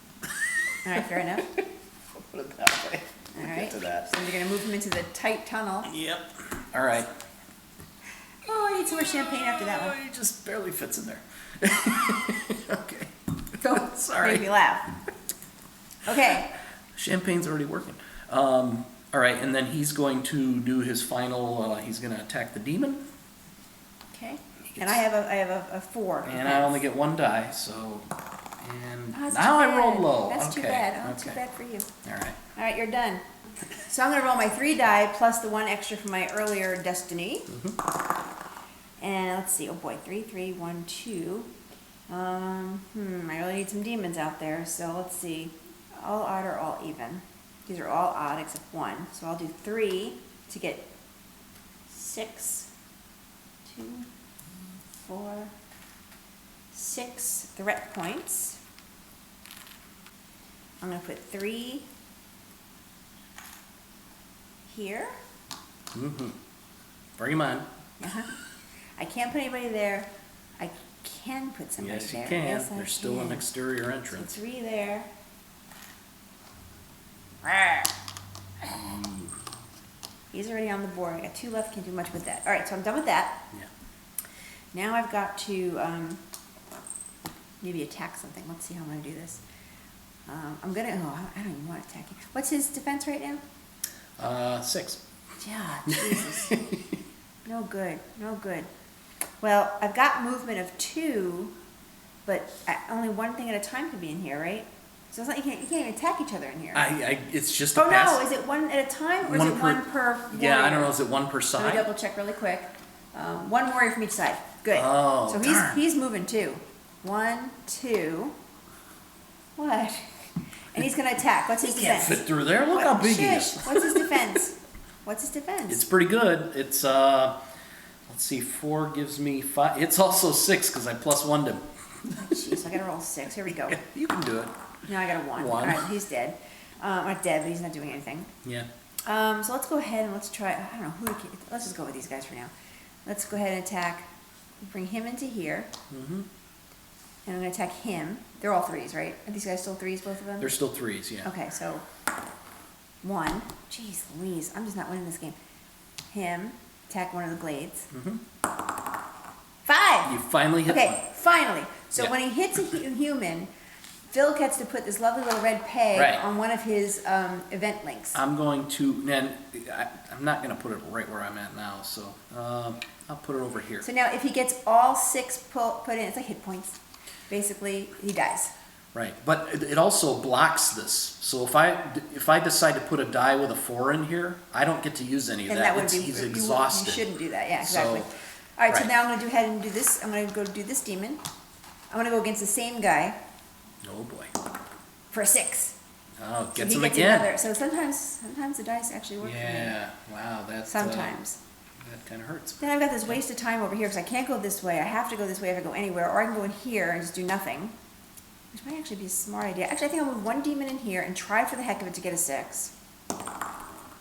All right, fair enough. Put it that way. All We'll right. get to that. So you're going to move him into the tight tunnel. Yep. All right. Oh, I need some more champagne after that one. He just barely fits in there. Okay. Don't Sorry. make me laugh. Okay. Champagne's already working. All right, and then he's going to do his final. He's going to attack the demon. Okay. And I have a 4. And I only get 1 die, so. And Oh, that's now too I rolled bad. low. That's okay. too bad. Oh, okay. too bad for you. All right. All right, you're done. So I'm going to roll my 3 die plus the 1 extra from my earlier destiny. And let's see. Oh boy, 3, 3, 1, 2. I really need some demons out there. So let's see. All odd or all even? These are all odd except 1. So I'll do 3 to get 6, 2, 4, 6 threat points. I'm going to put 3 here. Bring him on. I can't put anybody there. I can put somebody Yes, there. you can. Yes, I There's still an can. exterior So entrance. 3 there. He's already on the board. I got 2 left. Can't do much with that. All right, so I'm done with that. Yeah. Now I've got to maybe attack something. Let's see how I'm going to do this. I'm going to, I don't even want to attack him. What's his defense right now? 6. Yeah, Jesus. No good, no good. Well, I've got movement of 2, but only one thing at a time can be in here, right? So it's not, you can't even attack each other in here. It's just a Oh pass. no, is it 1 at a time or is it one per warrior? Yeah, I don't know. Is it 1 per Let me side? double check really quick. 1 warrior from each side. Good. Oh, so darn. he's moving too. 1, 2. What? And he's gonna attack. What's his He can't defense? fit through there. Look how big he Shush. is. What's his defense? What's his defense? It's pretty good. It's let's see, 4 gives me 5. It's also 6 because I +1 to. Jeez, I gotta roll 6. Here we go. You can do it. No, I got a 1. 1. All right, he's dead. Not dead, but he's not doing anything. Yeah. So let's go ahead and let's try. I don't know who. Let's just go with these guys for now. Let's go ahead and attack. Bring him into here. Mm-hmm. And I'm gonna attack him. They're all 3s, right? Are these guys still 3s, both of them? They're still 3s, yeah. Okay, so 1. Jeez Louise, I'm just not winning this game. Him, attack one of the blades. Mm-hmm. 5! You finally hit Okay, one. finally. So Yeah. when he hits a human, Phil gets to put this lovely little red peg Right. on one of his event links. I'm going to, and I'm not going to put it right where I'm at now, so I'll put it over here. So now if he gets all 6 put in, it's like hit points. Basically, he dies. Right, but it also blocks this. So if I decide to put a die with a 4 in here, I don't get to use any of And that. that would be, He's you exhausted. shouldn't do that, yeah, exactly. So, All right, so right. now I'm going to go ahead and do this. I'm going to go do this demon. I'm going to go against the same guy Oh boy. for a 6. Oh, So gets he him gets again. another. So sometimes the dice actually work for me. Yeah, wow, Sometimes. that kind of hurts. Then I've got this waste of time over here because I can't go this way. I have to go this way if I go anywhere, or I can go in here and just do nothing, which might actually be a smart idea. Actually, I think I'll move 1 demon in here and try for the heck of it to get a 6.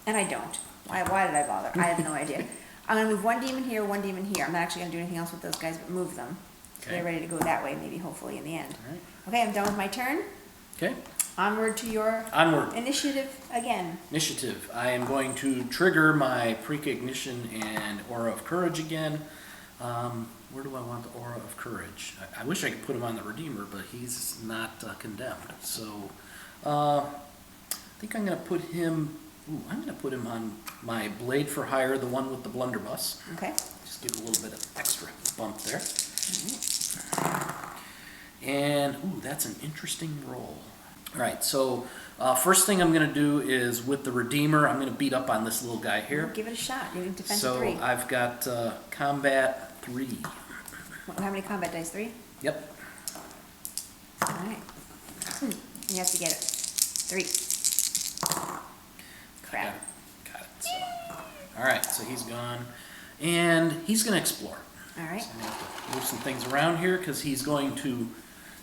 And I don't. Why did I bother? I have no idea. I'm going to move 1 demon here, 1 demon here. I'm not actually going to do anything else with those guys but move them. So Okay. they're ready to go that way, maybe, hopefully, in the end. All right. Okay, I'm done with my turn. Okay, Onward to your onward. initiative again. Initiative. I am going to trigger my precognition and aura of courage again. Where do I want the aura of courage? I wish I could put him on the Redeemer, but he's not condemned. So I think I'm going to put him. I'm going to put him on my Blade for Hire, the one with the blunderbuss. Okay. Just give a little bit of extra bump there. And that's an interesting roll. All right, so first thing I'm going to do is with the Redeemer, I'm going to beat up on this little guy here. Give it a shot. You need defense So 3. I've got combat 3. How many combat dice? 3? Yep. All right. You have to get it. 3. Crap. Got it. So, all right, so he's gone. And he's going to explore. All right. So I'm going to have to move some things around here because he's going to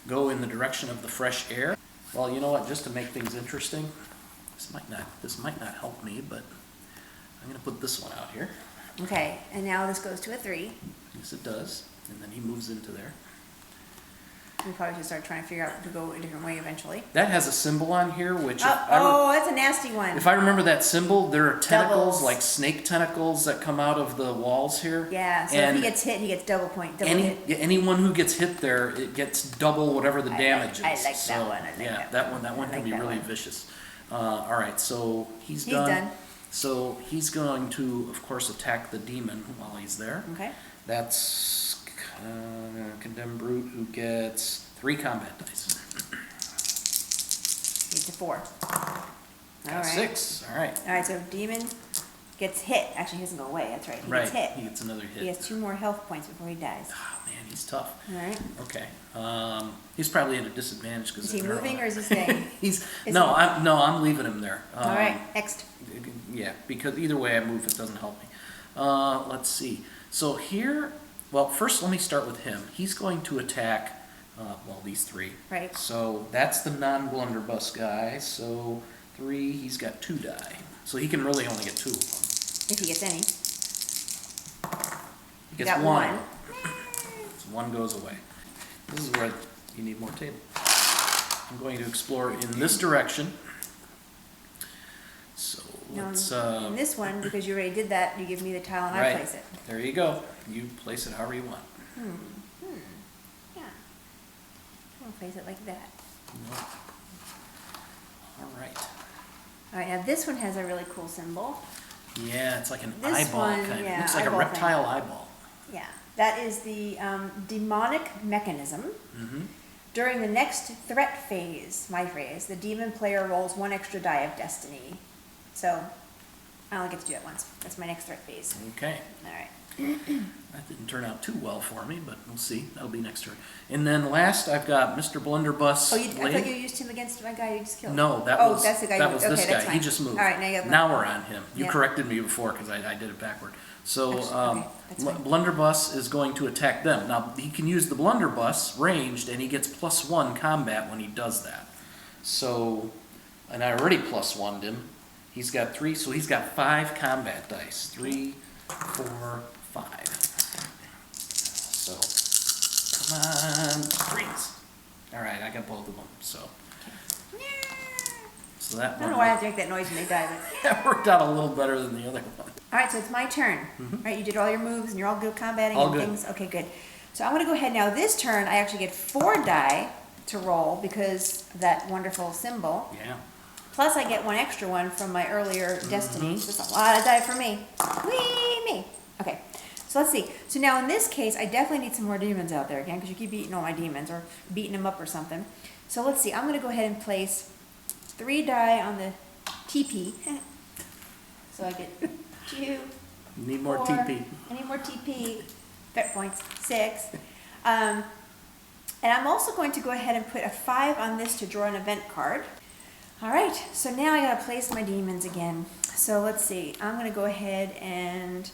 go in the direction of the fresh air. Well, you know what? Just to make things interesting, this might not help me, but I'm going to put this one out here. Okay, and now this goes to a 3. Yes, it does. And then he moves into there. We probably should start trying to figure out to go a different way eventually. That has a symbol on here, which Oh, that's a nasty one. if I remember that symbol, there are tentacles, Doubles. like snake tentacles that come out of the walls here. Yeah, so and if he gets hit, he gets double hit. anyone who gets hit there, it gets double whatever the damage is. I like that So, one. I like yeah, that that one. one I can like be that really one. vicious. All right, so he's He's done. done. So he's going to, of course, attack the demon while he's there. Okay. That's Condemned Brute, who gets 3 combat dice. He's a 4. All Got right. 6. All right. All right, so demon gets hit. Actually, he doesn't go away. That's right. He Right. gets hit. He gets another hit. He has 2 more health points before he dies. Oh man, he's tough. All right. Okay. He's probably at a disadvantage because Is he moving or is he staying? I'm leaving him there. All right. Next. Yeah, because either way I move, it doesn't help me. Let's see. So here, well, first let me start with him. He's going to attack. These 3. Right. So that's the non-blunderbuss guy. So 3. He's got 2 die. So he can really only get 2 of them. If he gets any. He gets Got 1. one. So 1 goes away. This is where you need more table. I'm going to explore in this direction. So No, let's... in this one, because you already did that, you give me the tile and I right. place it. There you go. You place it however you want. Yeah. I'll place it like that. All right. All right, now this one has a really cool symbol. Yeah, it's like an This eyeball one, kind of. yeah, It looks like a eyeball thing. reptile eyeball. Yeah, that is the demonic mechanism. During the next threat phase, my phrase, the demon player rolls 1 extra die of destiny. So I only get to do that once. That's my next threat phase. Okay. All right. That didn't turn out too well for me, but we'll see. That'll be next turn. And then last, I've got Mr. Blunderbuss. Oh, I Blade. thought you used him against my guy you just killed. No, that oh, was that's the guy. that was okay, this that's guy. fine. He just moved. All right, now you have Now we're on him. You Yeah. corrected me before because I did it backward. So Okay, that's fine. Blunderbuss is going to attack them. Now he can use the Blunderbuss ranged, and he gets +1 combat when he does that. So, and I already +1'd him. He's got 3, so he's got 5 combat dice. 3, 4, 5. So, come on, 3s. All right, I got both of them. So that I don't know why I have to make that noise when they die. But... that worked out a little better than the other one. All right, so it's my turn. All right, you did all your moves and you're all good combating All and good. things. Okay, good. So I'm going to go ahead now. This turn, I actually get 4 die to roll because of that wonderful symbol. Yeah. Plus, I get 1 extra one from my earlier destiny. So it's a lot of die for me. Whee, me. Okay, so let's see. So now in this case, I definitely need some more demons out there again because you keep eating all my demons or beating them up or something. So let's see. I'm going to go ahead and place 3 die on the TP. So I get 2. You need more 4. TP. I need more TP. Threat points. 6. And I'm also going to go ahead and put a 5 on this to draw an event card. All right, so now I gotta place my demons again. So let's see, I'm gonna go ahead and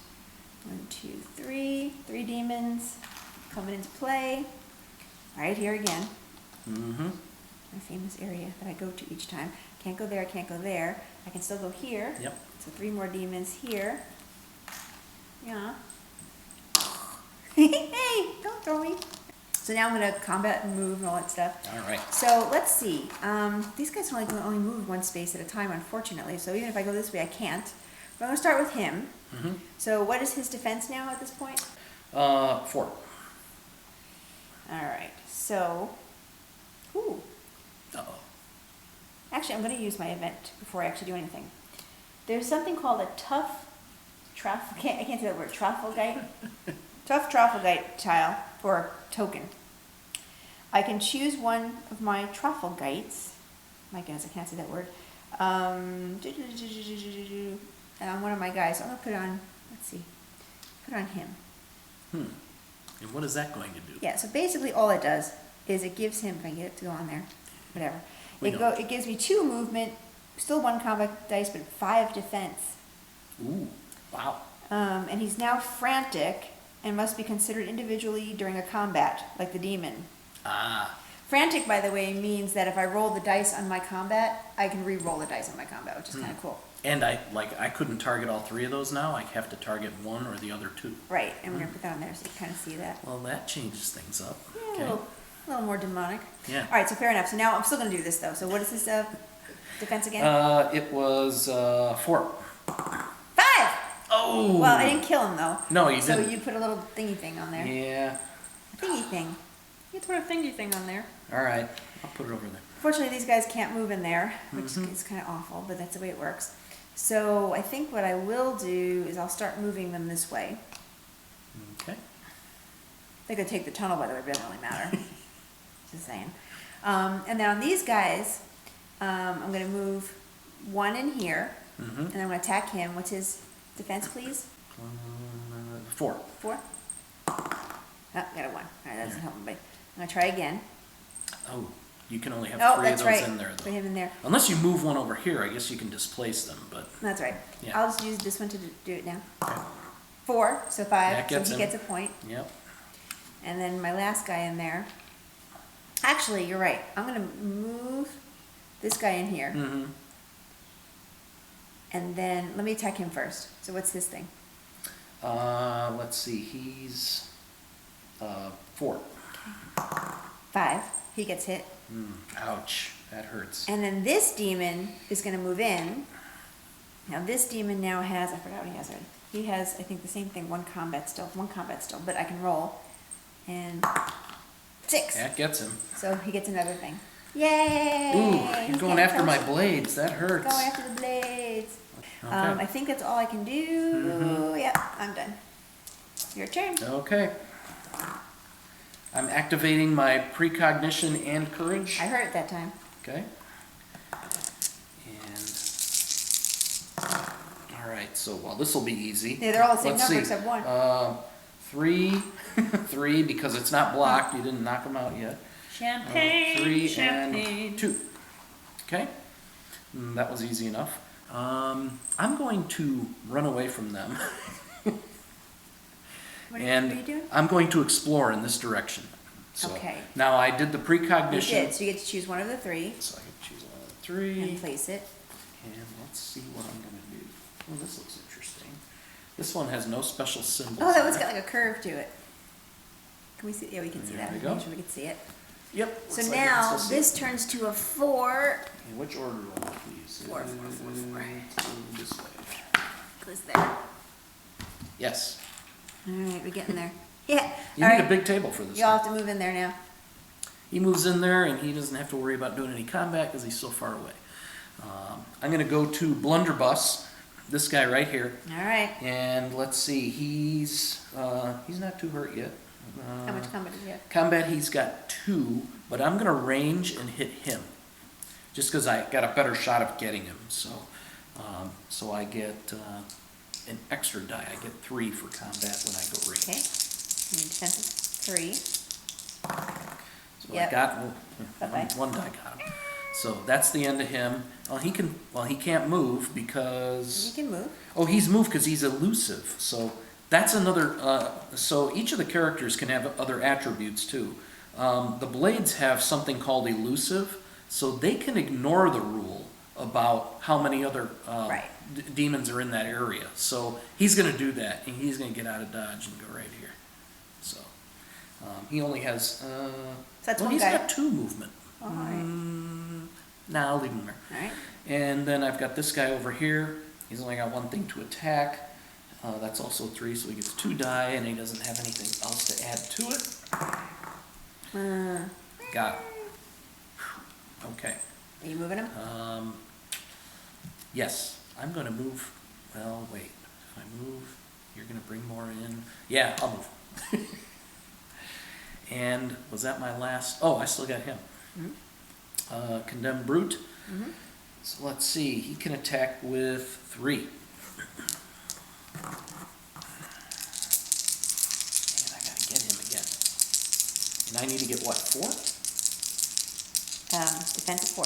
1, 2, 3 demons coming into play. Right here again. My famous area that I go to each time. Can't go there, can't go there. I can still go here. Yep. So 3 more demons here. Yeah. Hey, don't throw me. So now I'm going to combat and move and all that stuff. All right. So let's see. These guys only move 1 space at a time, unfortunately. So even if I go this way, I can't. But I'm going to start with him. So what is his defense now at this point? 4. All right. So, ooh. Uh-oh. Actually, I'm going to use my event before I actually do anything. There's something called a tough I can't say that word. Troglodyte. Tough Troglodyte tile or token. I can choose one of my Troglodytes. My goodness, I can't say that word. And I'm one of my guys. So I'm gonna put on. Let's see. Put on him. And what is that going to do? Yeah. So basically, all it does is it gives him. If I can get it to go on there, whatever. It gives me 2 movement, still 1 combat dice, but 5 defense. Ooh, wow. And he's now frantic and must be considered individually during a combat, like the demon. Ah. Frantic, by the way, means that if I roll the dice on my combat, I can re-roll the dice on my combat, which is kind of cool. And I couldn't target all 3 of those now. I have to target 1 or the other 2. Right, and we're going to put that on there so you can kind of see that. Well, that changes things up. Yeah, Okay. a little more demonic. Yeah. All right, so fair enough. So now I'm still going to do this, though. So what is his defense again? It was 4. 5! Oh. Well, I didn't kill him, though. No, you So didn't. you put a little thingy thing on there. Yeah. A thingy thing. You put a thingy thing on there. All right. I'll put it over there. Fortunately, these guys can't move in there, which is kind of awful, but that's the way it works. So I think what I will do is I'll start moving them this way. Okay. They could take the tunnel, by the way, but it doesn't really matter. Just saying. And then on these guys, I'm going to move 1 in here, and I'm going to attack him. What's his defense, please? 4. 4? Oh, got a 1. All right, that doesn't help anybody. I'm going to try again. Oh, you can only have Oh, 3 of that's those right. in there, Put though. him in there. Unless you move 1 over here, I guess you can displace them, but... That's right. Yeah. I'll just use this one to do it now. Okay. 4, so 5. That So gets he him. gets a point. Yep. And then my last guy in there. Actually, you're right. I'm going to move this guy in here. And then, let me attack him first. So what's this thing? Let's see, he's 4. 5. He gets hit. Ouch, that hurts. And then this demon is going to move in. Now this demon now has, I forgot what he has already. He has, I think, the same thing, 1 combat still, but I can roll. And 6. That gets him. So he gets another thing. Yay! Ooh, you're going after my blades. That hurts. Going after the blades. Okay. I think that's all I can do. Yep, I'm done. Your turn. Okay. I'm activating my precognition and courage. I heard it that time. Okay. And all right. So this will be easy. Yeah, they're all the same Let's number see. except 1. 3, 3 because it's not blocked. You didn't knock them out yet. Champagne. 3 champagne. and 2. Okay. That was easy enough. I'm going to run away from them. What are And you doing? I'm going to explore in this direction. So Okay. now I did the You precognition. did. So you get to choose one of the 3 So I can choose one of the 3. and place it. And let's see what I'm going to do. Oh, this looks interesting. This one has no special symbols. Oh, that on one's it. got like a curve to it. Can we see? Yeah, we can see There that. we go. Make sure we can see it. Yep. So looks like I can now still see this it. turns to a 4. In which order do I want these? 4, 4, 4, 4. This way. Goes there. Yes. All right, we're getting there. Yeah. You All need right. a big table for this. Y'all thing. have to move in there now. He moves in there and he doesn't have to worry about doing any combat because he's so far away. I'm going to go to Blunderbuss, this guy right here. All right. And let's see, he's not too hurt yet. How much combat does he have? Combat, he's got 2, but I'm going to range and hit him. Just because I got a better shot of getting him. So I get an extra die. I get 3 for combat when I go range. Okay. Your defense is 3. So Yep. I got Bye-bye. one die got him. So that's the end of him. He can't move You because can move. he's moved because he's elusive. So that's another. So each of the characters can have other attributes too. The blades have something called elusive, so they can ignore the rule about how many other Right. demons are in that area. So he's going to do that, and he's going to get out of dodge and go right here. So he only has. So that's one he's guy. got 2 movement. All right. Nah, I'll leave him there. All right. And then I've got this guy over here. He's only got 1 thing to attack. That's also 3, so he gets 2 die, and he doesn't have anything else to add to it. Got it. Okay. Are you moving him? Yes, I'm going to move. Well, wait. If I move, you're going to bring more in. Yeah, I'll move. And was that my last? Oh, I still got him. Condemned Brute. So let's see. He can attack with 3. And I got to get him again. And I need to get what, 4? Defense is 4.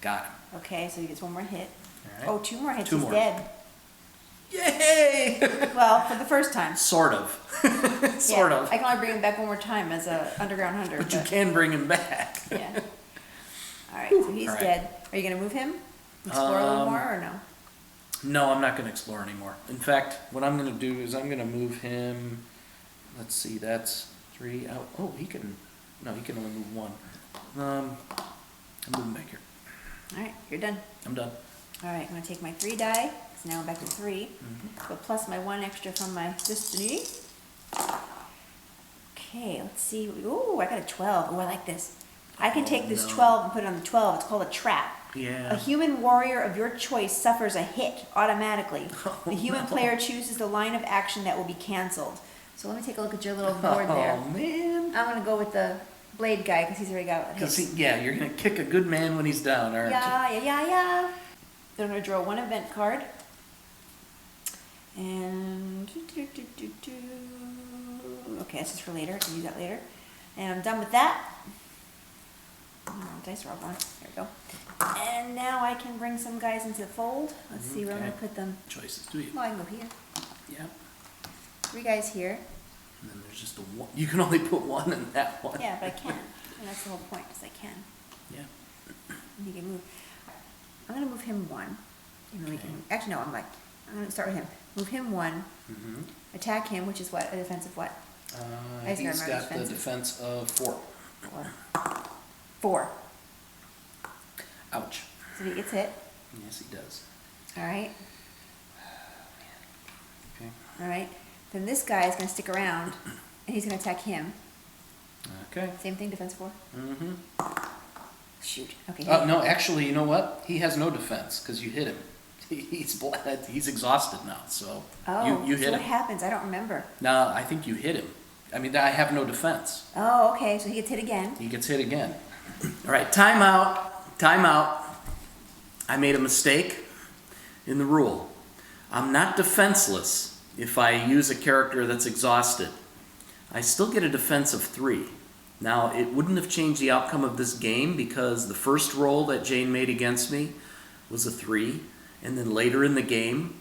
Got him. Okay, so he gets 1 more hit. All right. Oh, 2 more hits. 2 He's more. dead. Yay! Well, for the first time. Sort of. Sort Yeah, of. I can only bring him back 1 more time as a underground hunter. But you can bring him back. Yeah. All right, so he's All right. dead. Are you gonna move him? Explore a little more or no? No, I'm not going to explore anymore. In fact, what I'm going to do is I'm going to move him. Let's see, that's 3 out. Oh, he can. No, he can only move 1. I'm moving back here. All right, you're done. I'm done. All right, I'm gonna take my 3 die. So now I'm back to 3. So plus my 1 extra from my destiny. Okay, let's see. Ooh, I got a 12. Ooh, I like this. I can take this no. 12 and put it on the 12. It's called a trap. A Yeah. human warrior of your choice suffers a hit automatically. The human no. player chooses the line of action that will be canceled. So let me take a look at your little board there. Oh, man. I'm gonna go with the blade guy because he's already got a Because hit. you're going to kick a good man when he's down, aren't you? Yeah. Then I'm gonna draw 1 event card. And okay, this is for later. I can use that later. And I'm done with that. Oh, dice are all gone. There we go. And now I can bring some guys into the fold. Let's see where I'm Okay. gonna put them. Choices, do you? Well, I can go here. Yeah. 3 guys here. And then there's just a 1. You can only put 1 in that one. Yeah, but I can. And that's the whole point, is I can. Yeah. And he can move. I'm gonna move him 1. Actually, no, I'm going to start with him. Move him 1. Mm-hmm. Attack him, which is what? A defensive what? I just He's gotta remember got the defense of 4. 4. Ouch. So he gets hit. Yes, he does. All right. Okay. All right. Then this guy is going to stick around, and he's going to attack him. Okay. Same thing, defense 4. Mm-hmm. Shoot. Okay. No, actually, you know what? He has no defense because you hit him. He's exhausted now, so you hit so what him. happens? I don't remember. No, I think you hit him. I mean, I have no defense. Oh, okay. So he gets hit again. He gets hit again. All right, time out. Time out. I made a mistake in the rule. I'm not defenseless if I use a character that's exhausted. I still get a defense of 3. Now, it wouldn't have changed the outcome of this game because the first roll that Jane made against me was a 3. And then later in the game,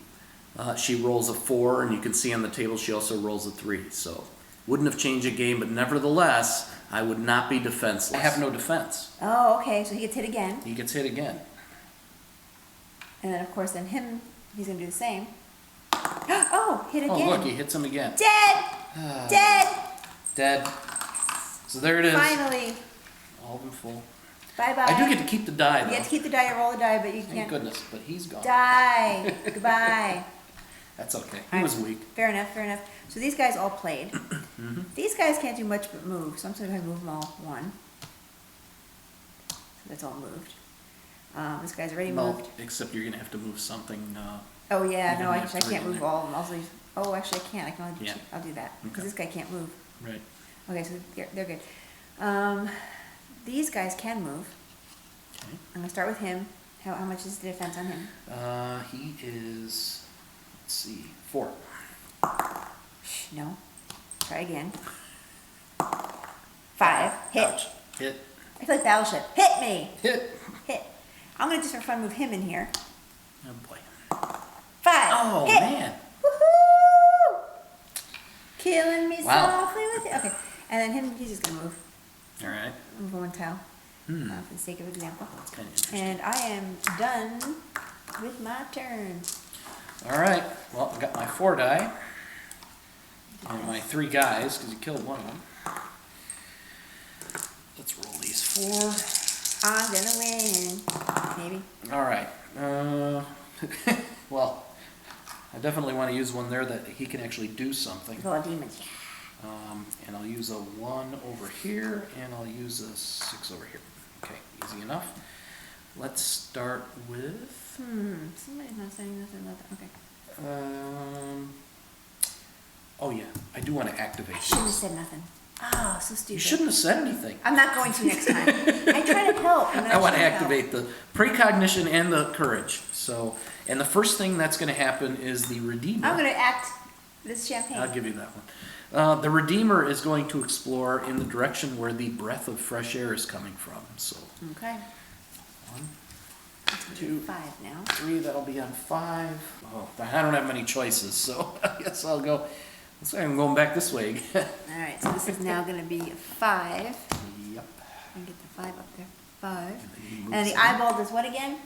she rolls a 4, and you can see on the table she also rolls a 3. So, wouldn't have changed the game, but nevertheless, I would not be defenseless. I have no defense. Oh, okay. So he gets hit again. He gets hit again. And then, of course, then he's going to do the same. Oh, hit again. Oh, look, he hits him again. Dead! Dead! Dead. So there it is. Finally. All of them full. Bye-bye. I do get to keep the die, though. You get to keep the die, roll the die, but you Thank can't. goodness, but he's gone. Die. Goodbye. That's okay. He Alright. was weak. Fair enough, fair enough. So these guys all played. These guys can't do much but move, so I'm just going to move them all 1. So that's all moved. This guy's already Well, moved. except you're going to have to move something. Oh yeah, you're no, gonna actually I have can't 3 in move there. all of them. I'll leave. Oh, actually I can't. I can only do Yeah. 2. I'll do that because Okay. this guy can't move. Right. Okay, so they're good. These guys can move. Okay. I'm gonna start with him. How much is the defense on him? He is, let's see, 4. Shh, no. Try again. 5. Hit. Ouch. Hit. I feel like Battleship. Hit me. Hit. Hit. I'm gonna just for fun move him in here. Oh, boy. 5. Oh, Hit. man. Woohoo! Killing me Wow. softly with it. Okay, and then he's just gonna move. All right. Move 1 tile. For the sake of example. That's kind of interesting. And I am done with my turn. All right. Well, I got my 4 die. And my 3 guys, because you killed one of them. Let's roll these 4. I'm gonna win. Maybe. All right. Well, I definitely want to use one there that he can actually do something. Oh, demons. And I'll use a 1 over here, and I'll use a 6 over here. Okay, easy enough. Let's start with... Somebody's not saying nothing about that. Okay. Oh yeah, I do want to activate I shouldn't have these. said nothing. Oh, so stupid. You shouldn't have said anything. I'm not going to next time. I try to help. I want to activate the precognition and the courage. So, and the first thing that's going to happen is the Redeemer. I'm going to act this champagne. I'll give you that one. The Redeemer is going to explore in the direction where the breath of fresh air is coming from. So, Okay. 1, It's gonna be 2, 5 now. 3, that'll be on 5. Oh, I don't have many choices, so I guess I'll go. Looks like I'm going back this way again. All right, so this is now going to be 5. Yep. And get the 5 up there. 5. then he moves And the in. eyeball does what again?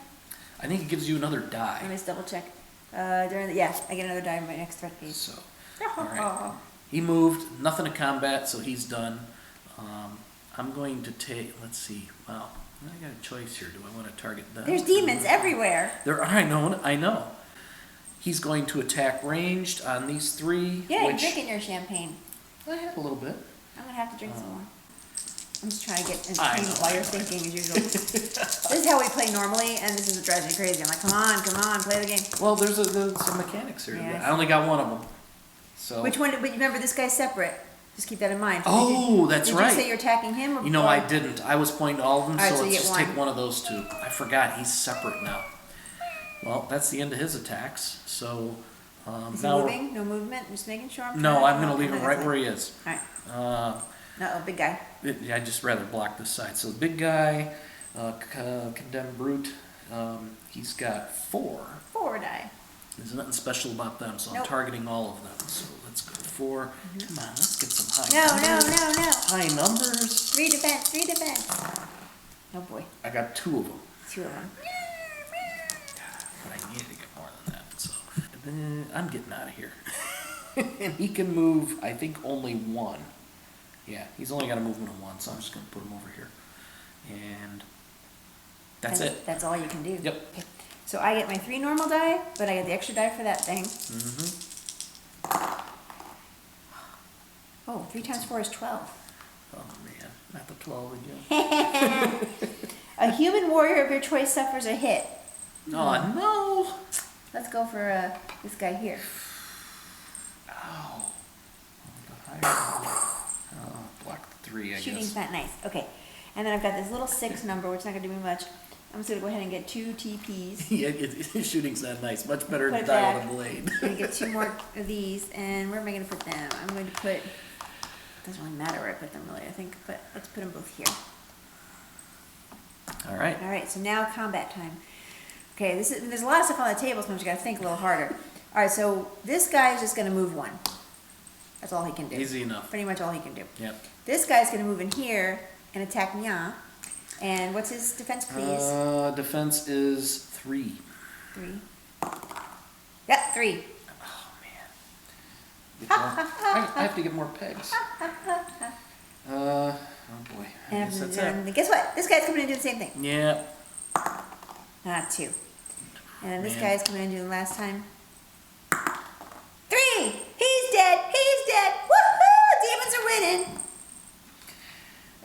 I think it gives you another Let me die. just double check. Yes, I get another die on my next threat page. So, all right. He moved, nothing to combat, so he's done. I'm going to take, let's see, wow, I got a choice here. Do I want to target them? There's demons everywhere. There are, I know. He's going to attack ranged on these 3. Yeah, you're which drinking your champagne. I had a little bit. I'm going to have to drink some more. I'm just trying to get I entertainment know, while I you're know. thinking as usual. This is how we play normally, and this is what drives me crazy. I'm like, come on, play the game. Well, there's some mechanics here. Yeah, I I only got one of them. So. Which one? But remember, this guy's separate. Just keep that in mind. Oh, that's right. Did you say you're attacking him? Or You know, I didn't. I was pointing to all of them, All right, so so you let's get just take one. one of those 2. I forgot, he's separate now. Well, that's the end of his attacks, so... Is he now moving? No movement? Just making sure I'm No, trying I'm going to leave him right where he is. Alright. Uh, Uh-oh, big guy. I'd just rather block this side. So the big guy, Condemned Brute, he's got 4. 4 die. There's nothing special about them, so I'm Nope. targeting all of them. So let's go 4. Come on, let's get some high No, numbers. no. High numbers. 3 defense, 3 defense. Oh boy, I got 2 of them. 2 of them. but I needed to get more than that. So I'm getting out of here. And he can move, I think, only one. Yeah, he's only got a movement of one, so I'm just going to put him over here. And that's it. That's all you can do. Yep. Okay. So I get my 3 normal die, but I get the extra die for that thing. Oh, 3 times 4 is 12. Oh man, not the 12 again. A human warrior of your choice suffers a hit. Oh no! Let's go for this guy here. Ow. Oh, block the 3, I Shooting's guess. not nice. Okay. And then I've got this little 6 number, which is not going to do me much. I'm just going to go ahead and get 2 TPs. Yeah, shooting's not nice. Much better Put than it die back. with a blade. I'm going to get 2 more of these. And where am I going to put them? I'm going to put... Doesn't really matter where I put them, really, I think. But let's put them both here. All right. All right, so now combat time. Okay, there's a lot of stuff on the table, so you got to think a little harder. All right, so this guy is just going to move 1. That's all he can do. Easy enough. Pretty much all he can do. Yep. This guy's going to move in here and attack Nya. And what's his defense, please? Defense is 3. 3. Yep, 3. Oh man. I have to get more pegs. Oh boy. I guess that's it. And guess what? This guy's coming in and do the same thing. Yeah. 2. And then this Man. guy's coming in and do the last time. 3! He's dead! He's dead! Woohoo! Demons are winning!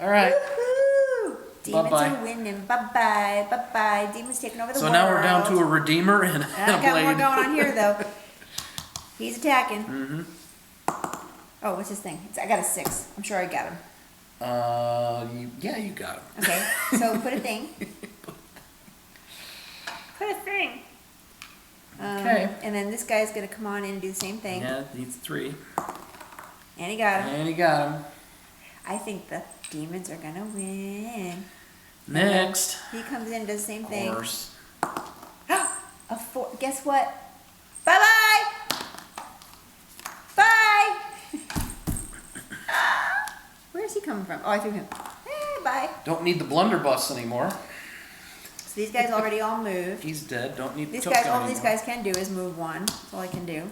All right. Woohoo! Demons Bye-bye. are winning. Bye-bye. Bye-bye. Demons taking over the So world. now we're down to a redeemer and I a got blade. more going on here, though. He's attacking. Oh, what's his thing? I got a 6. I'm sure I got him. Yeah, you got him. Okay, so put a thing. Put a thing. Okay. And then this guy's going to come on in and do the same thing. Yeah, needs 3. And he got him. And he got him. I think the demons are going to win. Next. He comes in and does the same Of thing. course. A 4. Guess what? Bye-bye! Bye! Where's he coming from? Oh, I threw him. Bye. Don't need the blunderbuss anymore. So these guys already all moved. He's dead. Don't need the These token guys, all anymore. these guys can do is move 1. That's all I can do.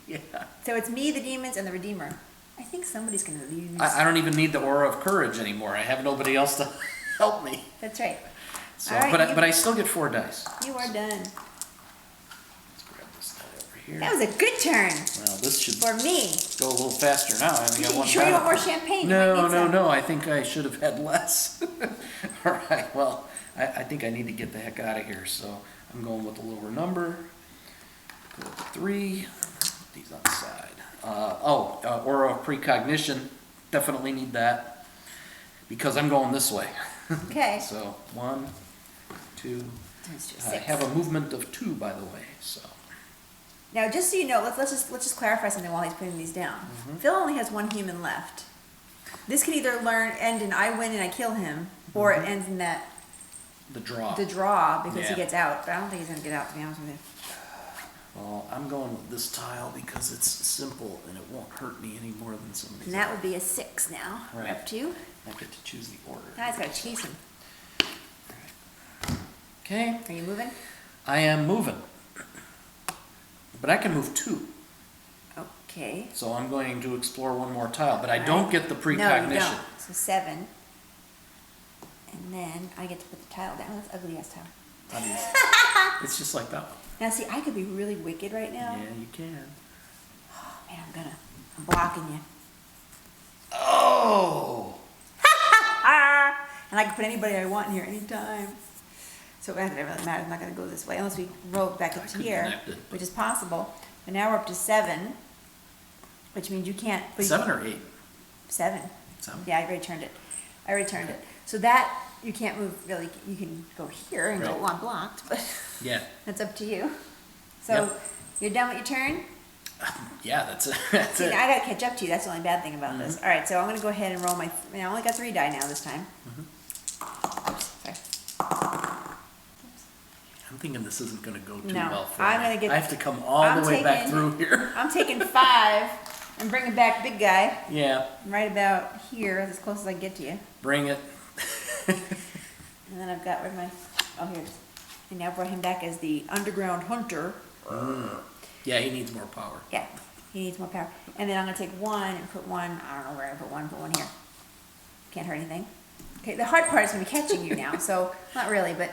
Yeah. So it's me, the demons, and the Redeemer. I think somebody's going to lose. I don't even need the aura of courage anymore. I have nobody else to help me. That's right. So, All right, but I still get 4 dice. You are done. Let's grab this die over here. That was a good turn Well, this should for me. go a little faster now. I only got You 1 sure you die. want more champagne? You might No, need no, some. no. I think I should have had less. All right. Well, I think I need to get the heck out of here. So I'm going with the lower number. Go with 3. Put these on the side. Aura of precognition. Definitely need that because I'm going this way. Okay. So 1, 2. Let's do I 6. have a movement of 2, by the way. So Now, just so you know, let's just clarify something while he's putting these down. Phil only has 1 human left. This can either end in I win and I kill him, or it ends in the draw because he Yeah. gets out. But I don't think he's gonna get out, to be honest with you. well, I'm going with this tile because it's simple and it won't hurt me any more than some of these. And that would be a 6 now. We're Right. up to. I get to choose the order. Now he's gotta chase him. Okay, Are you moving? I am moving, but I can move 2. Okay. So I'm going to explore 1 more tile, but I Right. don't get the No, precognition. you don't. So 7. And then I get to put the tile down. That's ugly ass tile. It's just like that one. Now see, I could be really wicked right now. Yeah, you can. Oh, man, I'm blocking you. Oh! And I can put anybody I want in here anytime. So it doesn't really matter. I'm not going to go this way unless we roll back up to could here, connect it. which is possible. But now we're up to 7, which means you can't. But 7 or 8? 7. 7? Yeah, I already turned it. So that you can't move really. You can go here and Right. go unblocked, but Yeah. that's up to you. So Yep. you're done with your turn. Yeah, that's it. That's See, it. I gotta catch up to you. That's the only bad thing about this. All right, so I'm gonna go ahead and roll my. I only got 3 die now this time. Oops, sorry. I'm thinking this isn't going to go too No, well for I'm me. gonna get- I have to come all I'm the way back taking- through here. I'm taking 5 and bringing back big guy Yeah, right about here, as close as I can get to you. bring it. And then I've got where my. Oh, here it is. and now brought him back as the underground hunter. Yeah, he needs more power. Yeah, he needs more power. And then I'm gonna take one and put one, I don't know where I put one here. Can't hurt anything. Okay, the hard part is gonna be catching you now, so not really, but,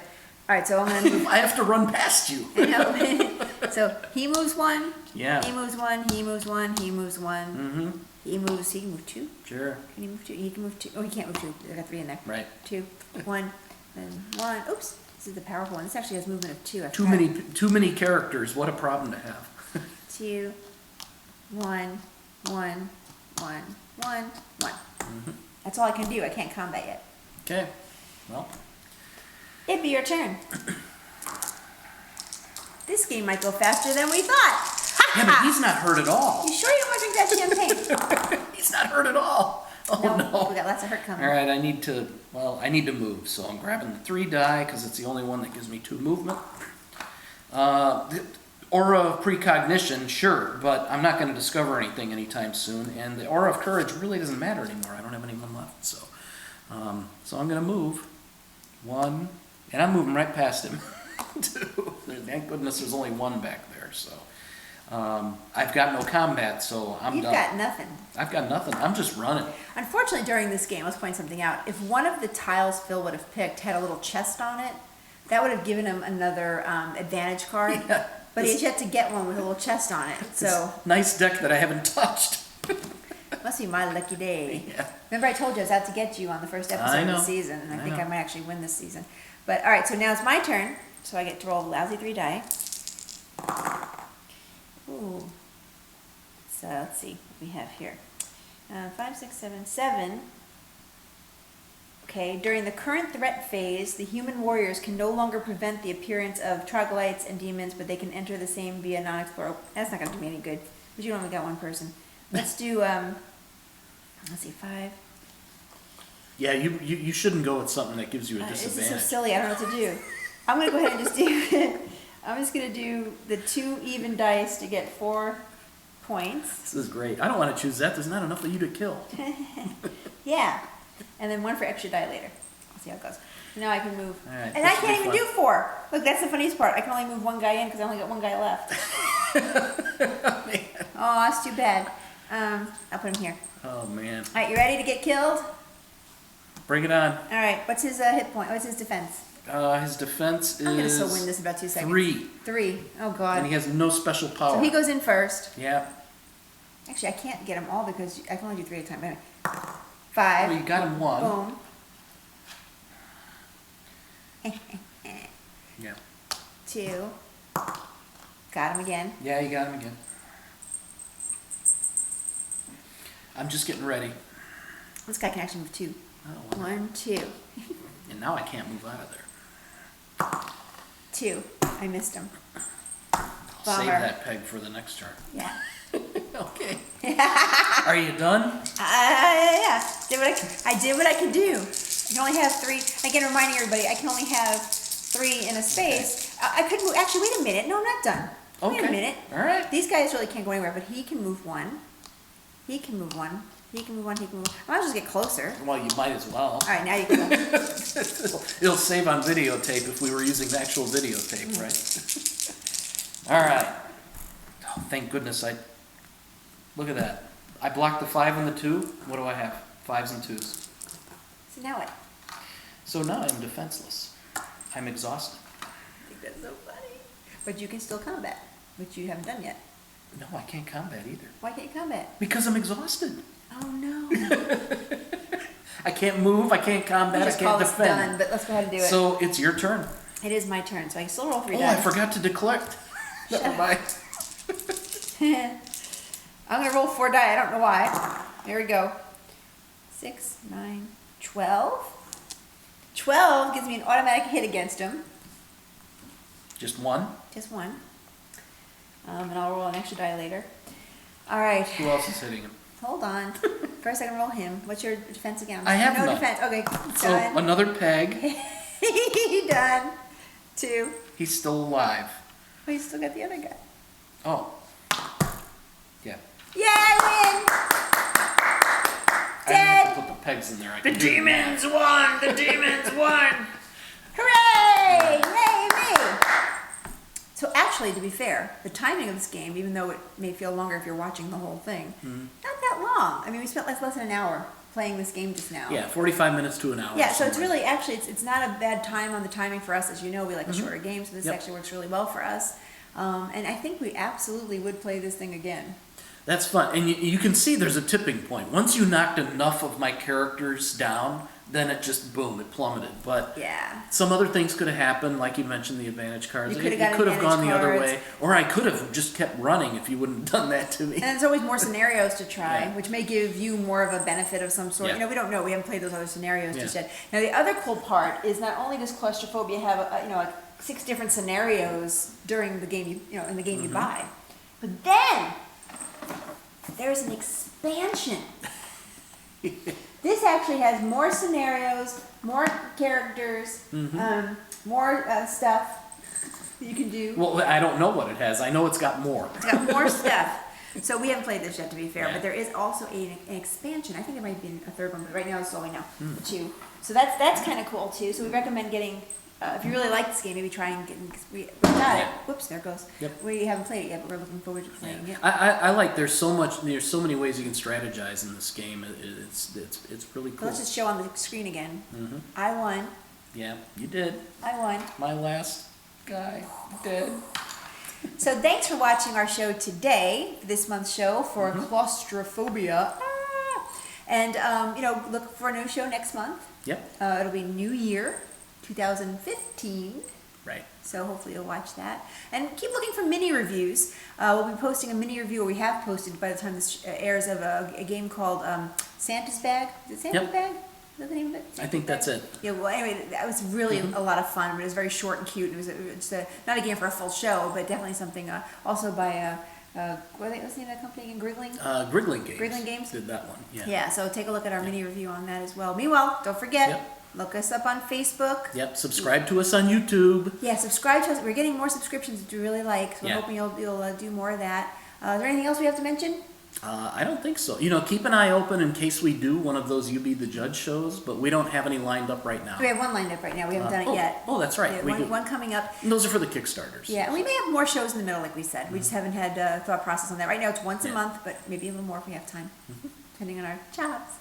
all right, so I'm gonna move. I have to run past you. I know. So he moves one. Yeah. He moves one, he moves one, he moves one. Mm-hmm. He can move two. Sure. Can he move two? He can move two. Oh, he can't move two. I got three in there. Right. Two, one, then one. Oops, this is the powerful one. This actually has movement of two. Too many characters. What a problem to have. Two, one, one, one, one, one. Mm-hmm. That's all I can do. I can't combat yet. Okay. Well. It'd be your turn. This game might go faster than we thought. Yeah, but he's not hurt at all. You sure you don't want to drink that champagne? He's not hurt at all. Oh no. We got lots of hurt coming. All right, I need to move, so I'm grabbing the 3 die because it's the only one that gives me 2 movement. The Aura of Precognition, sure, but I'm not going to discover anything anytime soon, and the Aura of Courage really doesn't matter anymore. I don't have anyone left, so I'm going to move 1, and I'm moving right past him. 2. Thank goodness there's only 1 back there, so I've got no combat, so I'm done. You've got nothing. I've got nothing. I'm just running. Unfortunately, during this game, let's point something out. If one of the tiles Phil would have picked had a little chest on it, that would have given him another advantage card. Yeah, but he's yet to get one with a little chest on it. So nice deck that I haven't touched. must be my lucky day. Yeah. Remember I told you I was out to get you on the first episode of the season, and I think I might actually win this season. But all right, so now it's my turn. So I get to roll a lousy 3 die. Ooh. So let's see what we have here. 5, 6, 7, 7. Okay, during the current threat phase, the human warriors can no longer prevent the appearance of troglodytes and demons, but they can enter the same via non-explorer. That's not going to do me any good, but you only got 1 person. Let's do, let's see, 5. Yeah, you shouldn't go with something that gives you a This is disadvantage. so silly, I don't know what to do. I'm going to go ahead and just do, I'm just going to do the 2 even dice to get 4 points. This is great. I don't want to choose that. There's not enough for you to kill. Yeah. And then 1 for extra die later. I'll see how it goes. Now I can move. All right, And I can't even do 4. Look, that's the funniest part. I can only move 1 guy in because I only got 1 guy left. Oh, that's too bad. I'll put him here. Oh, man. All right, you ready to get killed? Bring it on. All right, what's his hit point? What's his defense? His defense is I'm going to still win this in about 2 seconds. 3. 3. Oh, And God. he has no special power. So he goes in first. Yeah. Actually, I can't get them all because I can only do 3 at a time. Anyway. 5. Well, you got him 1. Boom. Yeah. 2. Got him again. Yeah, you got him again. I'm just getting ready. This guy can actually move 2. Oh, 1, 2. and now I can't move out of there. 2. I missed him. I'll save Bummer. that peg for the next turn. Yeah. Okay. Are you done? Yeah. I did what I could do. I can only have 3. Again, reminding everybody, I can only have 3 in a space. I could move. Actually, wait a minute. No, I'm not done. Wait a Okay. minute. All right. These guys really can't go anywhere, but he can move 1. He can move 1. He can move 1. He can move 1. I might as well just get closer. Well, you might as well. All right, now you can go. It'll save on videotape if we were using the actual videotape, right? All right. Oh, thank goodness look at that. I blocked the 5 and the 2. What do I have? 5s and 2s. So now what? So now I'm defenseless. I'm exhausted. I think that's so funny. But you can still combat, which you haven't done yet. No, I can't combat either. Why can't you combat? Because I'm exhausted. Oh no. I can't move, I can't combat, I just call can't this defend. done, but let's go ahead and do it. So it's your turn. It is my turn, so I can still roll 3 Oh, dice. I forgot to declare. Never mind. I'm gonna roll 4 die. I don't know why. Here we go. 6, 9, 12. 12 gives me an automatic hit against him. Just 1. Just 1. And I'll roll an extra die later. All right. Who else is hitting him? Hold on. First, I can roll him. What's your defense again? I have no none. defense. Okay, So done. another peg. Done. 2. He's still alive. Oh, you still got the other guy. Oh. Yeah. Yeah, I I didn't have Dead. to put the pegs in there. I The can do demons won! The demons won! win! Hooray! Yay, me! actually, to be fair, the timing of this game, even though it may feel longer if you're watching the whole thing, not that long. I mean, we spent less than an hour playing this game just now. Yeah, 45 minutes to an hour. Yeah, so it's somewhere. really, actually, it's not a bad time on the timing for us. As you know, we like a shorter game, so this Yep. actually works really well for us. And I think we absolutely would play this thing again. That's fun. And you can see there's a tipping point. Once you knocked enough of my characters down, then it just, boom, it plummeted. But Yeah. some other things could have happened, like you mentioned, the advantage cards. You It could have could gotten have gone the other advantage way. Or I could have just kept running if you wouldn't have done that to me. And there's always more scenarios to try, Yeah. which may give you more of a benefit of some sort. Yeah. You know, we don't know. We haven't played those other scenarios just Yeah. yet. Now, the other cool part is not only does Claustrophobia have, like 6 different scenarios during the game, in the game you buy, but then there's an expansion. This actually has more scenarios, more characters, more stuff that you can do. Well, I don't know what it has. I know it's got more. It's got more stuff. So we haven't played this yet, to be fair, Yeah. but there is also an expansion. I think there might be a third one, but right now it's only now 2. So that's kind of cool too. So we recommend getting, if you really like this game, maybe try and get. We got Yeah. it. Whoops, there it goes. Yep. We haven't played it yet, but we're looking forward to playing it. I like. There's so many ways you can strategize in this game. It's really So cool. let's just show on the screen again. I won. Yeah, you did. I won. My last guy did. So thanks for watching our show today, this month's show for Claustrophobia. And, look for a new show next month. Yep. It'll be New Year, 2015. Right. So hopefully you'll watch that. And keep looking for mini reviews. We'll be posting a mini review, or we have posted by the time this airs, of a game called Santa's Bag. Is it Santa's Yep. Bag? Is that the name of it? I think that's it. Yeah, well, anyway, that was really a lot of fun, but it was very short and cute. It was not a game for a full show, but definitely something also by, what's the name of that company again? Griggling? Griggling Games. Griggling Games? Did that one. Yeah. Yeah, so take a look at our mini review on that as well. Meanwhile, don't forget, Yep. look us up on Facebook. Yep. Subscribe to us on YouTube. Yeah, subscribe to us. We're getting more subscriptions, which we really like, so we're Yeah. hoping you'll do more of that. Is there anything else we have to mention? I don't think so. Keep an eye open in case we do one of those You Be the Judge shows, but we don't have any lined up right now. We have one lined up right now. We haven't done it yet. Oh, that's right. Yeah, We do. one coming up. And those are for the Kickstarters. Yeah, and we may have more shows in the middle, like we said. We just haven't had thought process on that. Right now it's once a Yeah. month, but maybe a little more if we have time, depending on our jobs.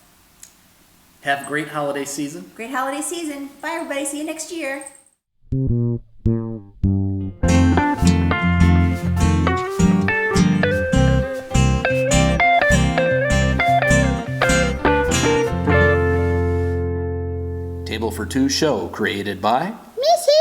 Have a great holiday season. Great holiday season. Bye, everybody. See you next year. Table for Two show created by Missy.